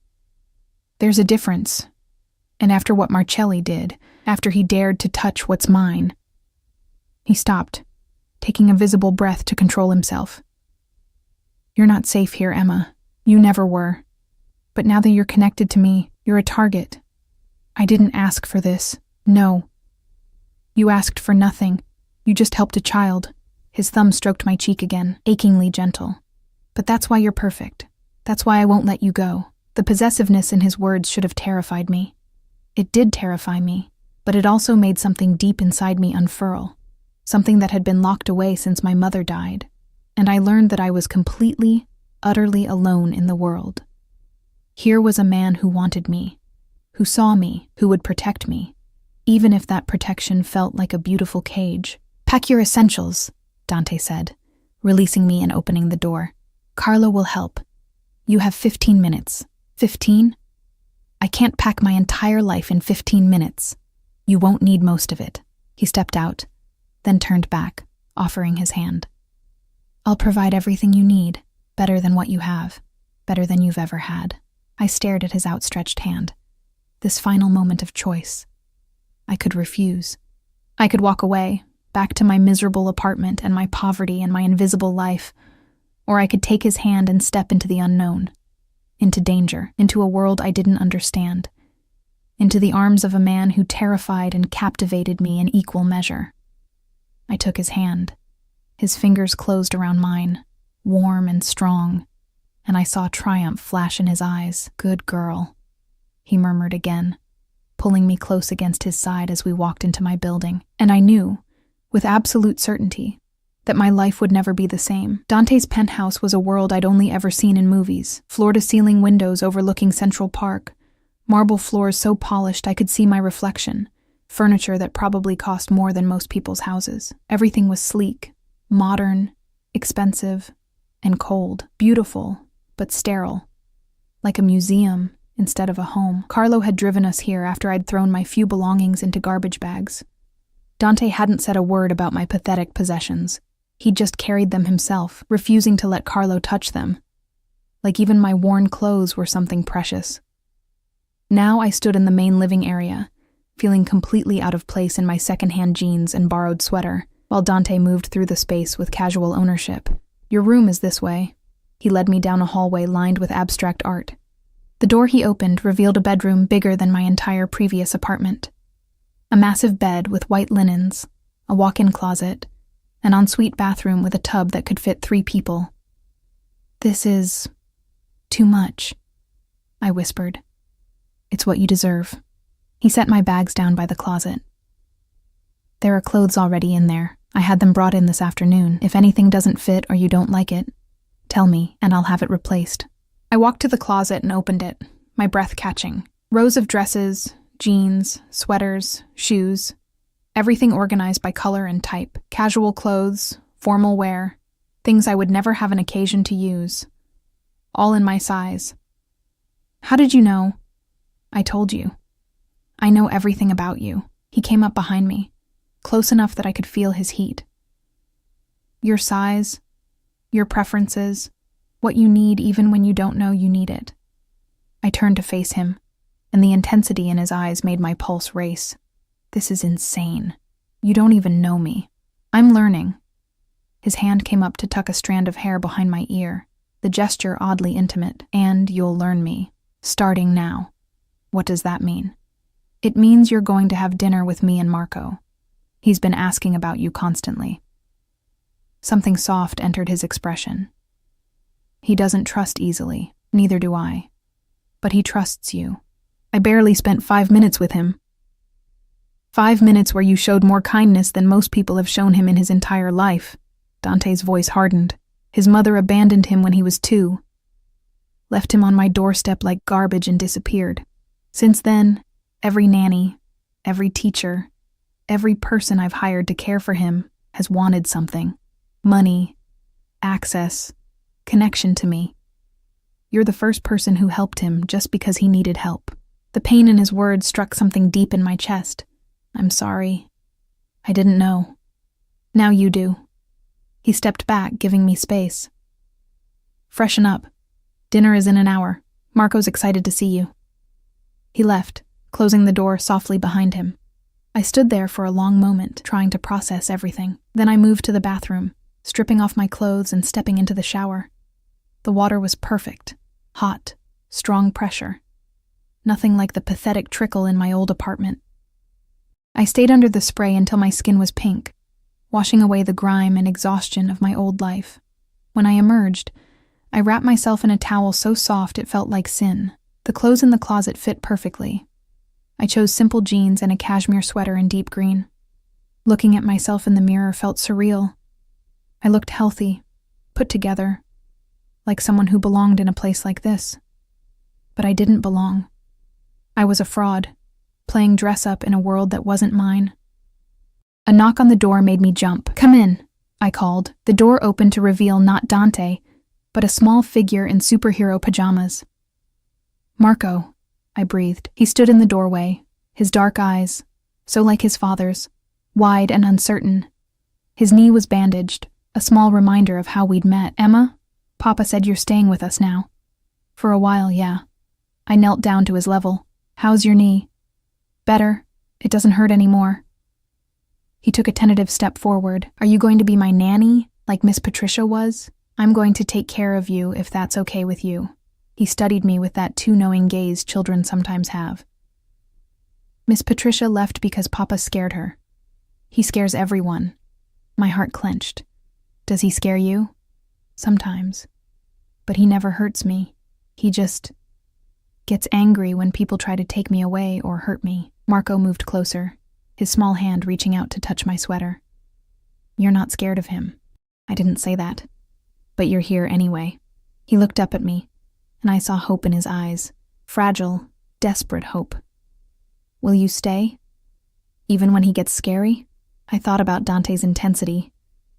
"There's a difference. And after what Marcelli did, after he dared to touch what's mine..." He stopped, taking a visible breath to control himself. "You're not safe here, Emma. You never were. But now that you're connected to me, you're a target. I didn't ask for this. No. You asked for nothing. You just helped a child." His thumb stroked my cheek again, achingly gentle. "But that's why you're perfect. That's why I won't let you go." The possessiveness in his words should have terrified me. It did terrify me, but it also made something deep inside me unfurl, something that had been locked away since my mother died, and I learned that I was completely, utterly alone in the world. Here was a man who wanted me, who saw me, who would protect me, even if that protection felt like a beautiful cage. "Pack your essentials," Dante said, releasing me and opening the door. "Carlo will help. You have 15 minutes. 15? I can't pack my entire life in 15 minutes. You won't need most of it." He stepped out, then turned back, offering his hand. "I'll provide everything you need, better than what you have, better than you've ever had." I stared at his outstretched hand. This final moment of choice. I could refuse. I could walk away, back to my miserable apartment and my poverty and my invisible life, or I could take his hand and step into the unknown. Into danger, into a world I didn't understand, into the arms of a man who terrified and captivated me in equal measure. I took his hand. His fingers closed around mine, warm and strong, and I saw triumph flash in his eyes. "Good girl," he murmured again, pulling me close against his side as we walked into my building. And I knew, with absolute certainty, that my life would never be the same. Dante's penthouse was a world I'd only ever seen in movies, floor-to-ceiling windows overlooking Central Park, marble floors so polished I could see my reflection, furniture that probably cost more than most people's houses. Everything was sleek, modern, expensive, and cold, beautiful, but sterile, like a museum instead of a home. Carlo had driven us here after I'd thrown my few belongings into garbage bags. Dante hadn't said a word about my pathetic possessions. He'd just carried them himself, refusing to let Carlo touch them. Like even my worn clothes were something precious. Now I stood in the main living area, feeling completely out of place in my secondhand jeans and borrowed sweater, while Dante moved through the space with casual ownership. "Your room is this way." He led me down a hallway lined with abstract art. The door he opened revealed a bedroom bigger than my entire previous apartment. A massive bed with white linens, a walk-in closet, an ensuite bathroom with a tub that could fit 3 people. "This is... too much," I whispered. "It's what you deserve." He set my bags down by the closet. "There are clothes already in there. I had them brought in this afternoon. If anything doesn't fit or you don't like it, tell me and I'll have it replaced." I walked to the closet and opened it, my breath catching. Rows of dresses, jeans, sweaters, shoes, everything organized by color and type. Casual clothes, formal wear, things I would never have an occasion to use. All in my size. How did you know? I told you. I know everything about you. He came up behind me, close enough that I could feel his heat. Your size, your preferences, what you need even when you don't know you need it. I turned to face him, and the intensity in his eyes made my pulse race. This is insane. You don't even know me. I'm learning. His hand came up to tuck a strand of hair behind my ear, the gesture oddly intimate. And you'll learn me, starting now. What does that mean? It means you're going to have dinner with me and Marco. He's been asking about you constantly. Something soft entered his expression. He doesn't trust easily, neither do I. But he trusts you. I barely spent 5 minutes with him. 5 minutes where you showed more kindness than most people have shown him in his entire life. Dante's voice hardened. His mother abandoned him when he was 2. Left him on my doorstep like garbage and disappeared. Since then, every nanny, every teacher, every person I've hired to care for him has wanted something. Money, access, connection to me. You're the first person who helped him just because he needed help. The pain in his words struck something deep in my chest. I'm sorry. I didn't know. Now you do. He stepped back, giving me space. Freshen up. Dinner is in an hour. Marco's excited to see you. He left, closing the door softly behind him. I stood there for a long moment, trying to process everything. Then I moved to the bathroom, stripping off my clothes and stepping into the shower. The water was perfect, hot, strong pressure. Nothing like the pathetic trickle in my old apartment. I stayed under the spray until my skin was pink, washing away the grime and exhaustion of my old life. When I emerged, I wrapped myself in a towel so soft it felt like sin. The clothes in the closet fit perfectly. I chose simple jeans and a cashmere sweater in deep green. Looking at myself in the mirror felt surreal. I looked healthy, put together, like someone who belonged in a place like this. But I didn't belong. I was a fraud, playing dress-up in a world that wasn't mine. A knock on the door made me jump. Come in, I called. The door opened to reveal not Dante, but a small figure in superhero pajamas. Marco, I breathed. He stood in the doorway, his dark eyes, so like his father's, wide and uncertain. His knee was bandaged, a small reminder of how we'd met. Emma, Papa said you're staying with us now. For a while, yeah. I knelt down to his level. How's your knee? Better. It doesn't hurt anymore. He took a tentative step forward. Are you going to be my nanny, like Miss Patricia was? I'm going to take care of you if that's okay with you. He studied me with that too-knowing gaze children sometimes have. Miss Patricia left because Papa scared her. He scares everyone. My heart clenched. Does he scare you? Sometimes. But he never hurts me. He just gets angry when people try to take me away or hurt me. Marco moved closer, his small hand reaching out to touch my sweater. You're not scared of him. I didn't say that. But you're here anyway. He looked up at me, and I saw hope in his eyes. Fragile, desperate hope. Will you stay? Even when he gets scary? I thought about Dante's intensity,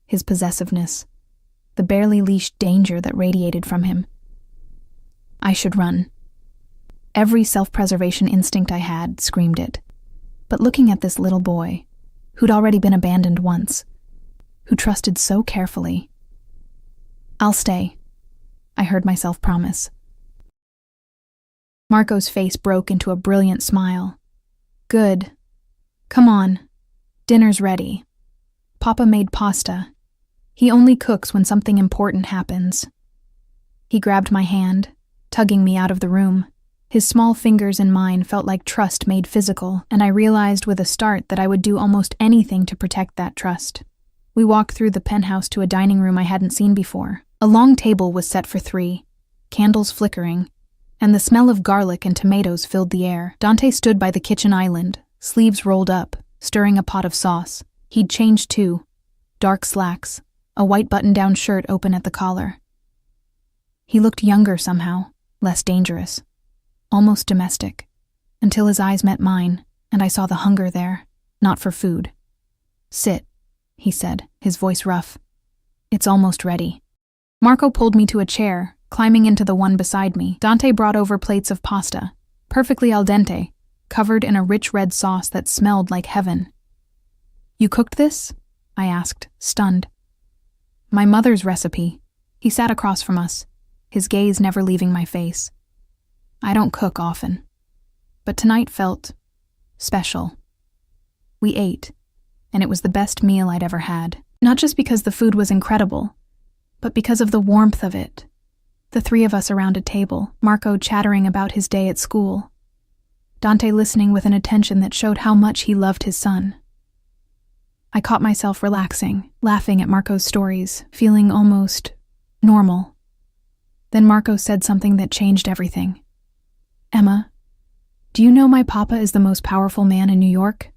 his possessiveness, the barely leashed danger that radiated from him. I should run. Every self-preservation instinct I had screamed it. But looking at this little boy, who'd already been abandoned once, who trusted so carefully, I'll stay, I heard myself promise. Marco's face broke into a brilliant smile. Good. Come on. Dinner's ready. Papa made pasta. He only cooks when something important happens. He grabbed my hand, tugging me out of the room. His small fingers in mine felt like trust made physical, and I realized with a start that I would do almost anything to protect that trust. We walked through the penthouse to a dining room I hadn't seen before. A long table was set for 3, candles flickering, and the smell of garlic and tomatoes filled the air. Dante stood by the kitchen island, sleeves rolled up, stirring a pot of sauce. He'd changed too. Dark slacks, a white button-down shirt open at the collar. He looked younger somehow, less dangerous, almost domestic, until his eyes met mine, and I saw the hunger there, not for food. "Sit," he said, his voice rough. "It's almost ready." Marco pulled me to a chair, climbing into the one beside me. Dante brought over plates of pasta, perfectly al dente, covered in a rich red sauce that smelled like heaven. "You cooked this?" I asked, stunned. "My mother's recipe." He sat across from us, his gaze never leaving my face. "I don't cook often, but tonight felt special." We ate, and it was the best meal I'd ever had. Not just because the food was incredible, but because of the warmth of it. The three of us around a table, Marco chattering about his day at school, Dante listening with an attention that showed how much he loved his son. I caught myself relaxing, laughing at Marco's stories, feeling almost normal. Then Marco said something that changed everything. "Emma, do you know my papa is the most powerful man in New York?"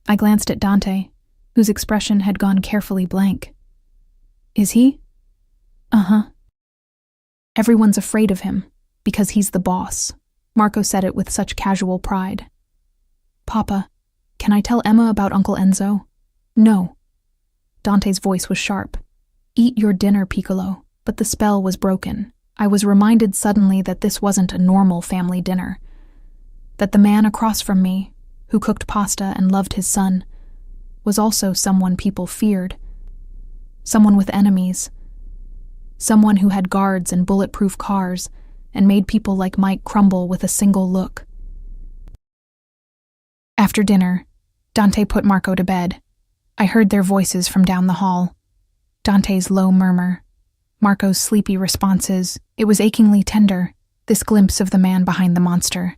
I glanced at Dante, whose expression had gone carefully blank. "Is he?" "Uh-huh." "Everyone's afraid of him, because he's the boss." Marco said it with such casual pride. "Papa, can I tell Emma about Uncle Enzo?" "No." Dante's voice was sharp. "Eat your dinner, Piccolo." But the spell was broken. I was reminded suddenly that this wasn't a normal family dinner. That the man across from me, who cooked pasta and loved his son, was also someone people feared. Someone with enemies. Someone who had guards and bulletproof cars and made people like Mike crumble with a single look. After dinner, Dante put Marco to bed. I heard their voices from down the hall. Dante's low murmur, Marco's sleepy responses. It was achingly tender, this glimpse of the man behind the monster.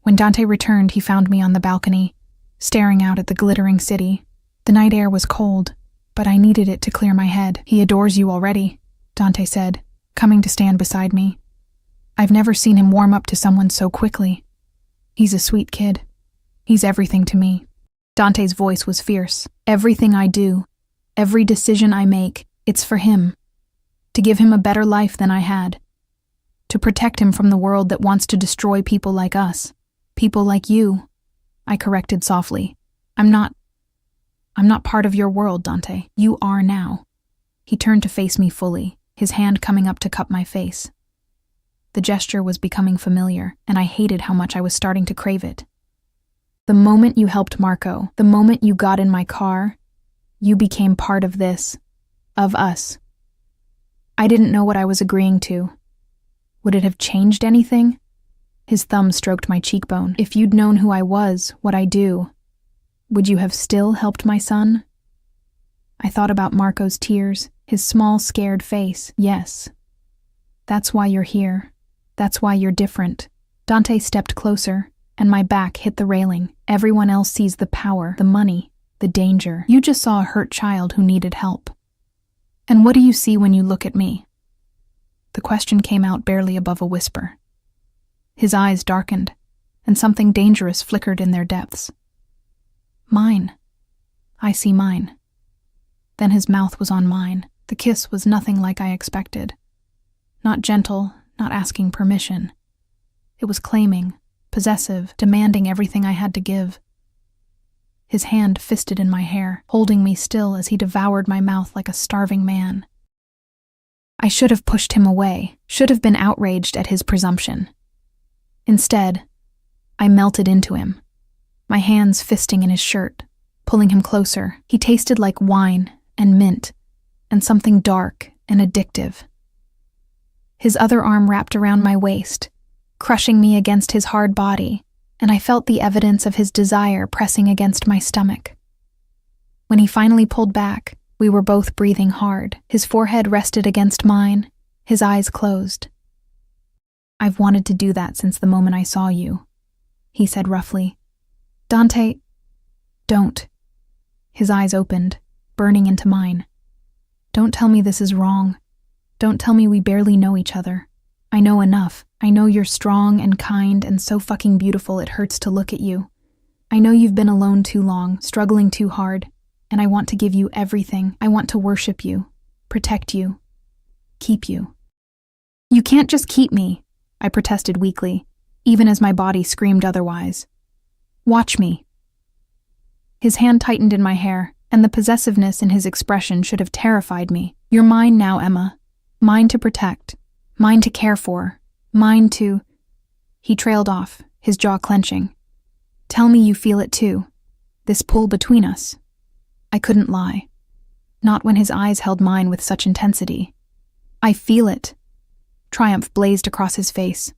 When Dante returned, he found me on the balcony, staring out at the glittering city. The night air was cold, but I needed it to clear my head. "He adores you already," Dante said, coming to stand beside me. "I've never seen him warm up to someone so quickly. He's a sweet kid. He's everything to me." Dante's voice was fierce. "Everything I do, every decision I make, it's for him. To give him a better life than I had. To protect him from the world that wants to destroy people like us. People like you." I corrected softly. I'm not part of your world, Dante. You are now." He turned to face me fully, his hand coming up to cup my face. The gesture was becoming familiar, and I hated how much I was starting to crave it. "The moment you helped Marco, the moment you got in my car, you became part of this, of us. I didn't know what I was agreeing to. Would it have changed anything?" His thumb stroked my cheekbone. "If you'd known who I was, what I do, would you have still helped my son?" I thought about Marco's tears, his small, scared face. "Yes. That's why you're here. That's why you're different." Dante stepped closer, and my back hit the railing. "Everyone else sees the power, the money, the danger. You just saw a hurt child who needed help. And what do you see when you look at me?" The question came out barely above a whisper. His eyes darkened, and something dangerous flickered in their depths. "Mine. I see mine." Then his mouth was on mine. The kiss was nothing like I expected. Not gentle, not asking permission. It was claiming, possessive, demanding everything I had to give. His hand fisted in my hair, holding me still as he devoured my mouth like a starving man. I should have pushed him away, should have been outraged at his presumption. Instead, I melted into him, my hands fisting in his shirt, pulling him closer. He tasted like wine and mint, and something dark and addictive. His other arm wrapped around my waist, crushing me against his hard body, and I felt the evidence of his desire pressing against my stomach. When he finally pulled back, we were both breathing hard. His forehead rested against mine, his eyes closed. "I've wanted to do that since the moment I saw you," he said roughly. "Dante, don't." His eyes opened, burning into mine. "Don't tell me this is wrong. Don't tell me we barely know each other. I know enough. I know you're strong and kind and so fucking beautiful it hurts to look at you. I know you've been alone too long, struggling too hard, and I want to give you everything. I want to worship you, protect you, keep you." "You can't just keep me," I protested weakly, even as my body screamed otherwise. Watch me. His hand tightened in my hair, and the possessiveness in his expression should have terrified me. You're mine now, Emma. Mine to protect. Mine to care for. Mine to... He trailed off, his jaw clenching. Tell me you feel it too. This pull between us. I couldn't lie. Not when his eyes held mine with such intensity. I feel it. Triumph blazed across his face.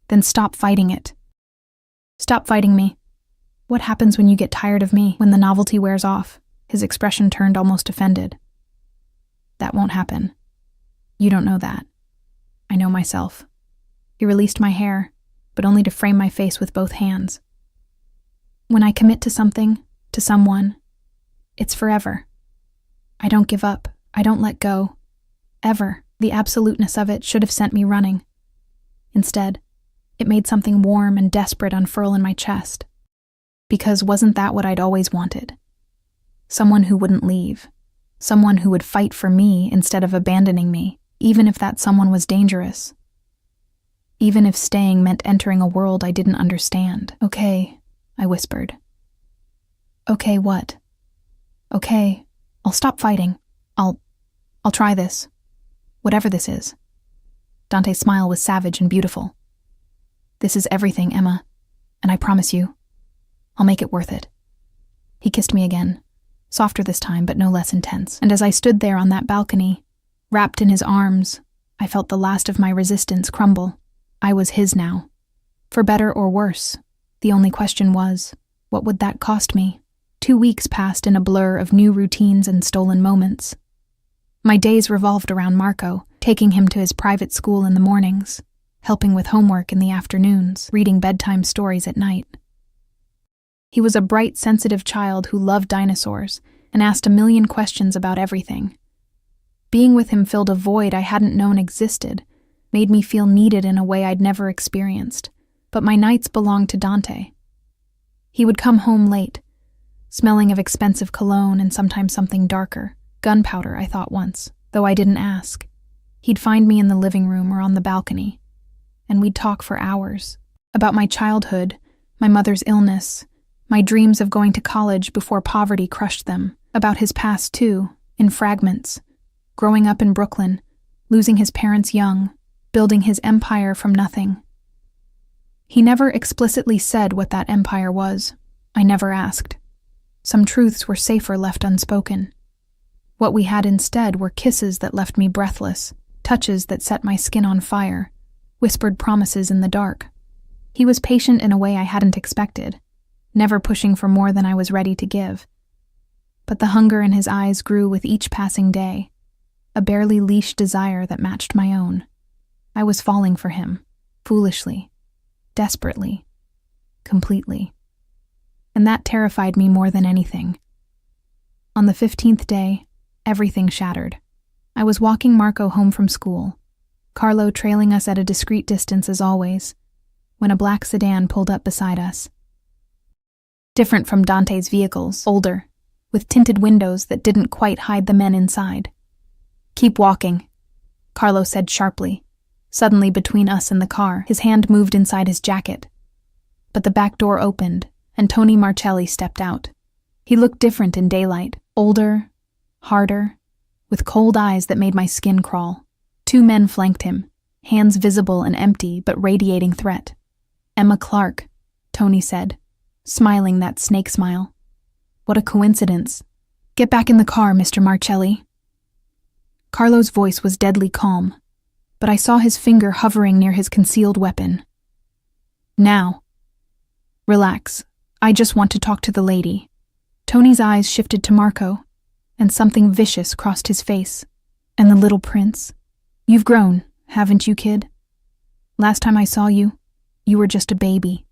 Then stop fighting it. Stop fighting me. What happens when you get tired of me, when the novelty wears off? His expression turned almost offended. That won't happen. You don't know that. I know myself. He released my hair, but only to frame my face with both hands. When I commit to something, to someone, it's forever. I don't give up. I don't let go. Ever. The absoluteness of it should have sent me running. Instead, it made something warm and desperate unfurl in my chest. Because wasn't that what I'd always wanted? Someone who wouldn't leave. Someone who would fight for me instead of abandoning me, even if that someone was dangerous. Even if staying meant entering a world I didn't understand. Okay, I whispered. Okay, what? Okay, I'll stop fighting. I'll try this. Whatever this is. Dante's smile was savage and beautiful. This is everything, Emma, and I promise you, I'll make it worth it. He kissed me again, softer this time but no less intense, and as I stood there on that balcony, wrapped in his arms, I felt the last of my resistance crumble. I was his now. For better or worse, the only question was, what would that cost me? 2 weeks passed in a blur of new routines and stolen moments. My days revolved around Marco, taking him to his private school in the mornings, helping with homework in the afternoons, reading bedtime stories at night. He was a bright, sensitive child who loved dinosaurs and asked a million questions about everything. Being with him filled a void I hadn't known existed, made me feel needed in a way I'd never experienced, but my nights belonged to Dante. He would come home late, smelling of expensive cologne and sometimes something darker. Gunpowder, I thought once, though I didn't ask. He'd find me in the living room or on the balcony, and we'd talk for hours. About my childhood, my mother's illness, my dreams of going to college before poverty crushed them. About his past too, in fragments. Growing up in Brooklyn, losing his parents young, building his empire from nothing. He never explicitly said what that empire was. I never asked. Some truths were safer left unspoken. What we had instead were kisses that left me breathless, touches that set my skin on fire, whispered promises in the dark. He was patient in a way I hadn't expected, never pushing for more than I was ready to give. But the hunger in his eyes grew with each passing day, a barely leashed desire that matched my own. I was falling for him, foolishly, desperately, completely. And that terrified me more than anything. On the 15th day, everything shattered. I was walking Marco home from school, Carlo trailing us at a discreet distance as always, when a black sedan pulled up beside us. Different from Dante's vehicles, older, with tinted windows that didn't quite hide the men inside. Keep walking, Carlo said sharply, suddenly between us and the car. His hand moved inside his jacket. But the back door opened, and Tony Marcelli stepped out. He looked different in daylight, older, harder, with cold eyes that made my skin crawl. 2 men flanked him, hands visible and empty but radiating threat. Emma Clark, Tony said, smiling that snake smile. What a coincidence. Get back in the car, Mr. Marcelli. Carlo's voice was deadly calm, but I saw his finger hovering near his concealed weapon. Now. Relax. I just want to talk to the lady. Tony's eyes shifted to Marco, and something vicious crossed his face. And the little prince? You've grown, haven't you, kid? Last time I saw you, you were just a baby.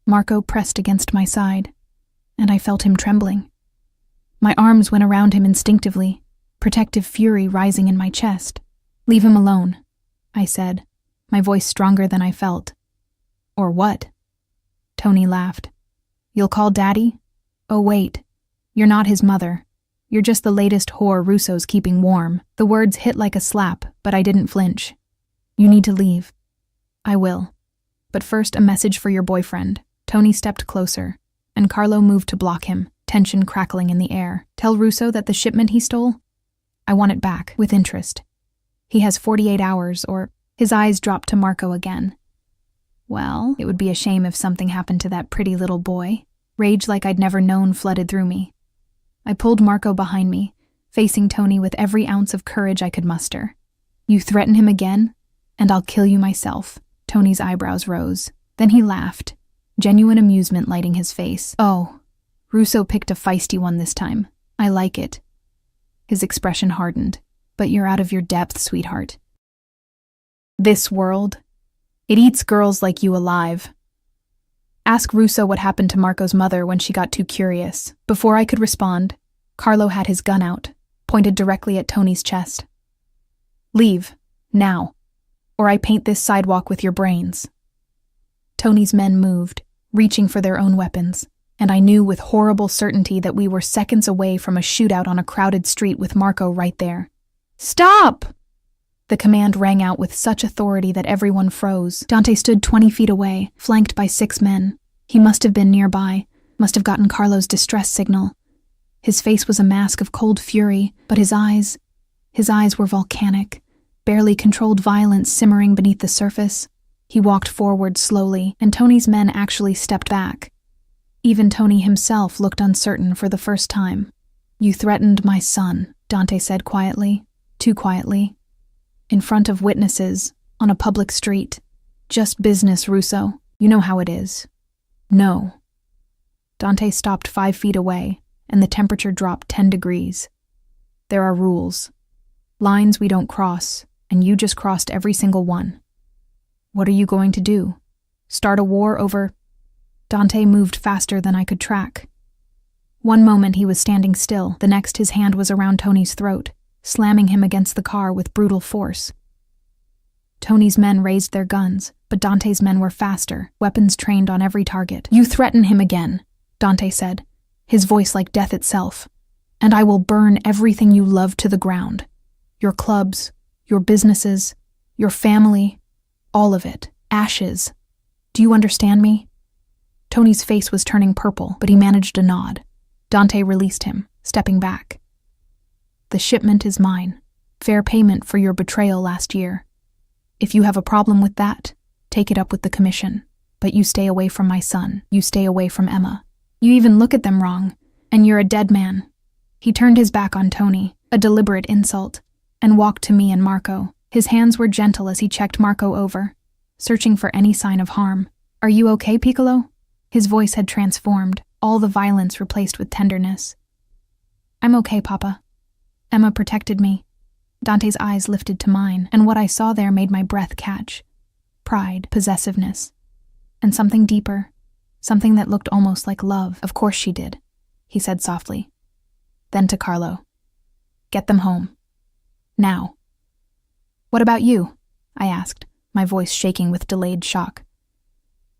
Marco pressed against my side, and I felt him trembling. My arms went around him instinctively, protective fury rising in my chest. Leave him alone, I said, my voice stronger than I felt. Or what? Tony laughed. You'll call Daddy? Oh wait, you're not his mother. You're just the latest whore Russo's keeping warm. The words hit like a slap, but I didn't flinch. You need to leave. I will. But first, a message for your boyfriend. Tony stepped closer, and Carlo moved to block him, tension crackling in the air. Tell Russo that the shipment he stole? I want it back, with interest. He has 48 hours, or... His eyes dropped to Marco again. Well, it would be a shame if something happened to that pretty little boy. Rage like I'd never known flooded through me. I pulled Marco behind me, facing Tony with every ounce of courage I could muster. You threaten him again, and I'll kill you myself. Tony's eyebrows rose. Then he laughed, genuine amusement lighting his face. Oh, Russo picked a feisty one this time. I like it. His expression hardened. But you're out of your depth, sweetheart. This world, it eats girls like you alive. Ask Russo what happened to Marco's mother when she got too curious. Before I could respond, Carlo had his gun out, pointed directly at Tony's chest. Leave, now, or I paint this sidewalk with your brains. Tony's men moved, reaching for their own weapons, and I knew with horrible certainty that we were seconds away from a shootout on a crowded street with Marco right there. Stop! The command rang out with such authority that everyone froze. Dante stood 20 feet away, flanked by 6 men. He must have been nearby, must have gotten Carlo's distress signal. His face was a mask of cold fury, but his eyes were volcanic, barely controlled violence simmering beneath the surface. He walked forward slowly, and Tony's men actually stepped back. Even Tony himself looked uncertain for the first time. You threatened my son, Dante said quietly, too quietly. In front of witnesses, on a public street. Just business, Russo. You know how it is. No. Dante stopped 5 feet away, and the temperature dropped 10 degrees. There are rules. Lines we don't cross, and you just crossed every single one. What are you going to do? Start a war over... Dante moved faster than I could track. One moment he was standing still, the next his hand was around Tony's throat, slamming him against the car with brutal force. Tony's men raised their guns, but Dante's men were faster, weapons trained on every target. You threaten him again, Dante said, his voice like death itself, and I will burn everything you love to the ground. Your clubs, your businesses, your family, all of it. Ashes. Do you understand me? Tony's face was turning purple, but he managed a nod. Dante released him, stepping back. The shipment is mine. Fair payment for your betrayal last year. If you have a problem with that, take it up with the commission. But you stay away from my son. You stay away from Emma. You even look at them wrong, and you're a dead man. He turned his back on Tony, a deliberate insult, and walked to me and Marco. His hands were gentle as he checked Marco over, searching for any sign of harm. Are you okay, Piccolo? His voice had transformed, all the violence replaced with tenderness. I'm okay, Papa. Emma protected me. Dante's eyes lifted to mine, and what I saw there made my breath catch. Pride, possessiveness, and something deeper, something that looked almost like love. Of course she did, he said softly. Then to Carlo. Get them home. Now. What about you? I asked, my voice shaking with delayed shock.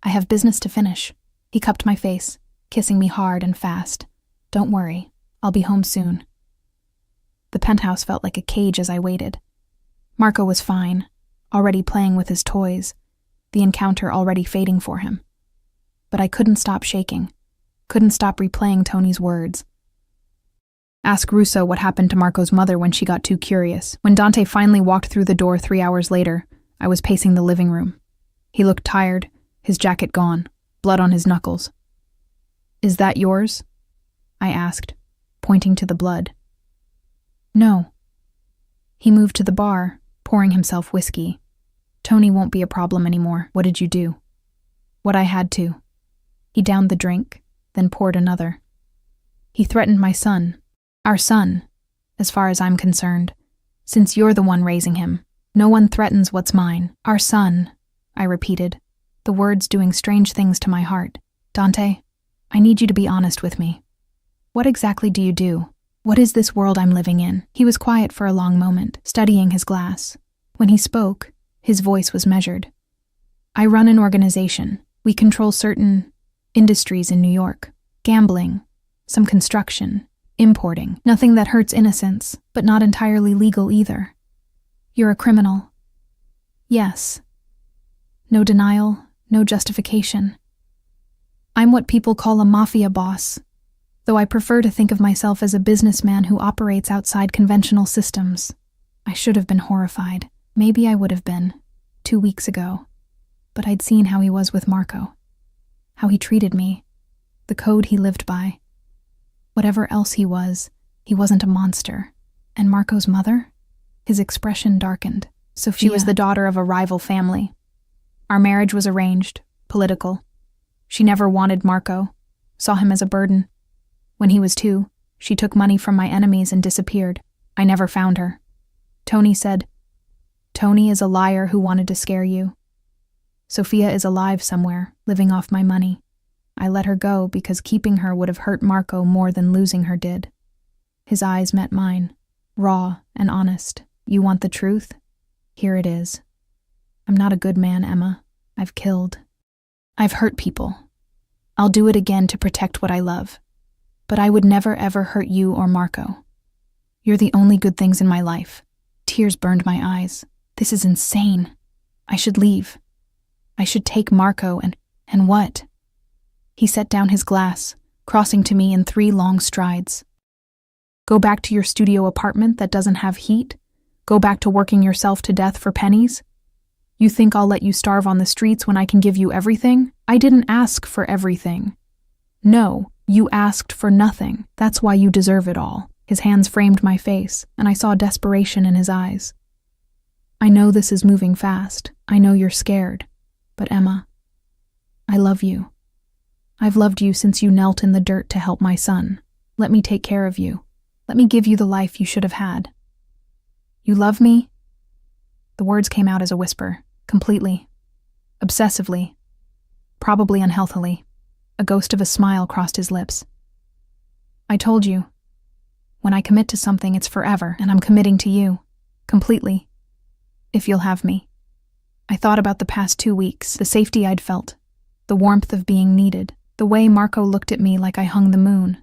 I have business to finish. He cupped my face, kissing me hard and fast. Don't worry, I'll be home soon. The penthouse felt like a cage as I waited. Marco was fine, already playing with his toys, the encounter already fading for him. But I couldn't stop shaking, couldn't stop replaying Tony's words. Ask Russo what happened to Marco's mother when she got too curious. When Dante finally walked through the door 3 hours later, I was pacing the living room. He looked tired, his jacket gone, blood on his knuckles. Is that yours? I asked, pointing to the blood. No. He moved to the bar, pouring himself whiskey. Tony won't be a problem anymore. What did you do? What I had to. He downed the drink, then poured another. He threatened my son. Our son, as far as I'm concerned. Since you're the one raising him, no one threatens what's mine. Our son, I repeated, the words doing strange things to my heart. Dante, I need you to be honest with me. What exactly do you do? What is this world I'm living in? He was quiet for a long moment, studying his glass. When he spoke, his voice was measured. I run an organization. We control certain industries in New York. Gambling, some construction, importing. Nothing that hurts innocence, but not entirely legal either. You're a criminal. Yes. No denial, no justification. I'm what people call a mafia boss, though I prefer to think of myself as a businessman who operates outside conventional systems. I should have been horrified. Maybe I would have been, 2 weeks ago. But I'd seen how he was with Marco. How he treated me. The code he lived by. Whatever else he wasn't a monster. And Marco's mother? His expression darkened. Sophia. She was the daughter of a rival family. Our marriage was arranged, political. She never wanted Marco, saw him as a burden. When he was 2, she took money from my enemies and disappeared. I never found her. Tony said, "Tony is a liar who wanted to scare you. Sophia is alive somewhere, living off my money. I let her go because keeping her would have hurt Marco more than losing her did." His eyes met mine, raw and honest. "You want the truth? Here it is. I'm not a good man, Emma. I've killed. I've hurt people. I'll do it again to protect what I love. But I would never ever hurt you or Marco. You're the only good things in my life." Tears burned my eyes. This is insane. I should leave. I should take Marco and what? He set down his glass, crossing to me in 3 long strides. "Go back to your studio apartment that doesn't have heat? Go back to working yourself to death for pennies? You think I'll let you starve on the streets when I can give you everything? I didn't ask for everything. No, you asked for nothing. That's why you deserve it all." His hands framed my face, and I saw desperation in his eyes. "I know this is moving fast. I know you're scared. But Emma, I love you. I've loved you since you knelt in the dirt to help my son. Let me take care of you. Let me give you the life you should have had. You love me?" The words came out as a whisper, completely, obsessively, probably unhealthily. A ghost of a smile crossed his lips. "I told you. When I commit to something, it's forever, and I'm committing to you. Completely. If you'll have me." I thought about the past 2 weeks, the safety I'd felt, the warmth of being needed, the way Marco looked at me like I hung the moon,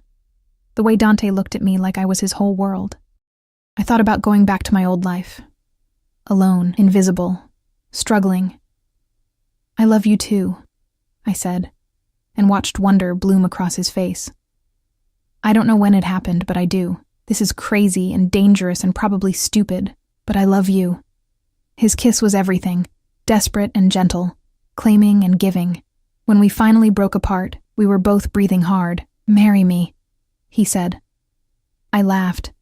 the way Dante looked at me like I was his whole world. I thought about going back to my old life. Alone, invisible, struggling. "I love you too," I said, and watched wonder bloom across his face. "I don't know when it happened, but I do. This is crazy and dangerous and probably stupid, but I love you." His kiss was everything, desperate and gentle, claiming and giving. When we finally broke apart, we were both breathing hard. "Marry me," he said. I laughed,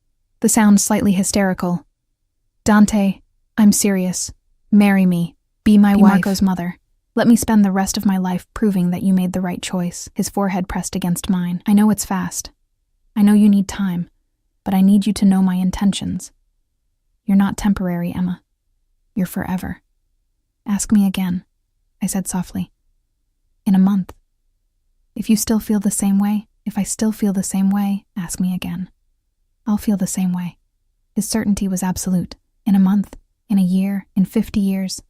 the sound slightly hysterical. "Dante, I'm serious. Marry me. Be my wife. Marco's mother. Let me spend the rest of my life proving that you made the right choice." His forehead pressed against mine. "I know it's fast. I know you need time, but I need you to know my intentions. You're not temporary, Emma. You're forever. Ask me again," I said softly. "In a month. If you still feel the same way, if I still feel the same way, ask me again. I'll feel the same way." His certainty was absolute. In a month, in a year, in 50 years,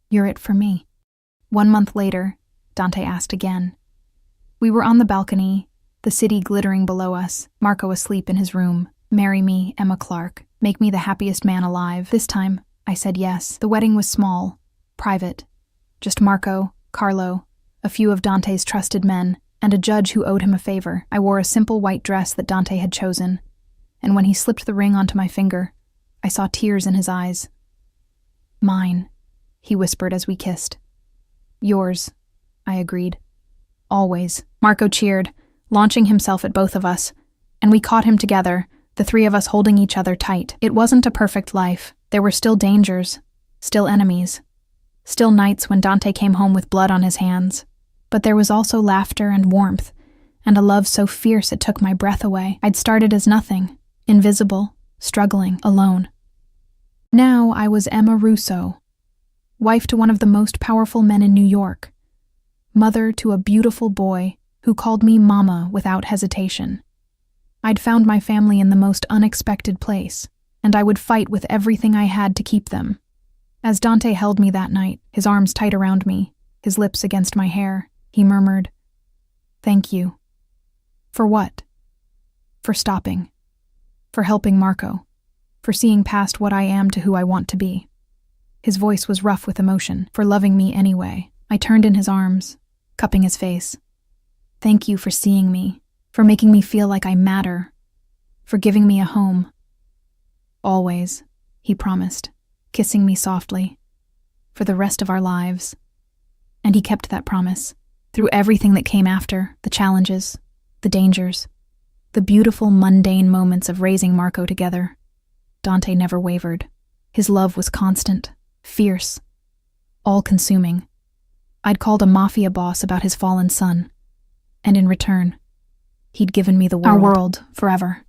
you're it for me. 1 month later, Dante asked again. We were on the balcony, the city glittering below us, Marco asleep in his room. "Marry me, Emma Clark. Make me the happiest man alive." This time, I said yes. The wedding was small, private. Just Marco, Carlo, a few of Dante's trusted men, and a judge who owed him a favor. I wore a simple white dress that Dante had chosen, and when he slipped the ring onto my finger, I saw tears in his eyes. "Mine," he whispered as we kissed. "Yours," I agreed. "Always." Marco cheered, launching himself at both of us, and we caught him together, the 3 of us holding each other tight. It wasn't a perfect life. There were still dangers, still enemies, still nights when Dante came home with blood on his hands. But there was also laughter and warmth, and a love so fierce it took my breath away. I'd started as nothing, invisible, struggling, alone. Now I was Emma Russo, wife to one of the most powerful men in New York, mother to a beautiful boy who called me Mama without hesitation. I'd found my family in the most unexpected place, and I would fight with everything I had to keep them. As Dante held me that night, his arms tight around me, his lips against my hair, he murmured, "Thank you." For what? For stopping. For helping Marco. For seeing past what I am to who I want to be. His voice was rough with emotion. For loving me anyway. I turned in his arms, cupping his face. Thank you for seeing me, for making me feel like I matter, for giving me a home. Always, he promised, kissing me softly, for the rest of our lives. And he kept that promise. Through everything that came after, the challenges, the dangers, the beautiful mundane moments of raising Marco together, Dante never wavered. His love was constant, fierce, all-consuming. I'd called a Mafia boss about his fallen son, and in return, he'd given me the world. Our world, forever.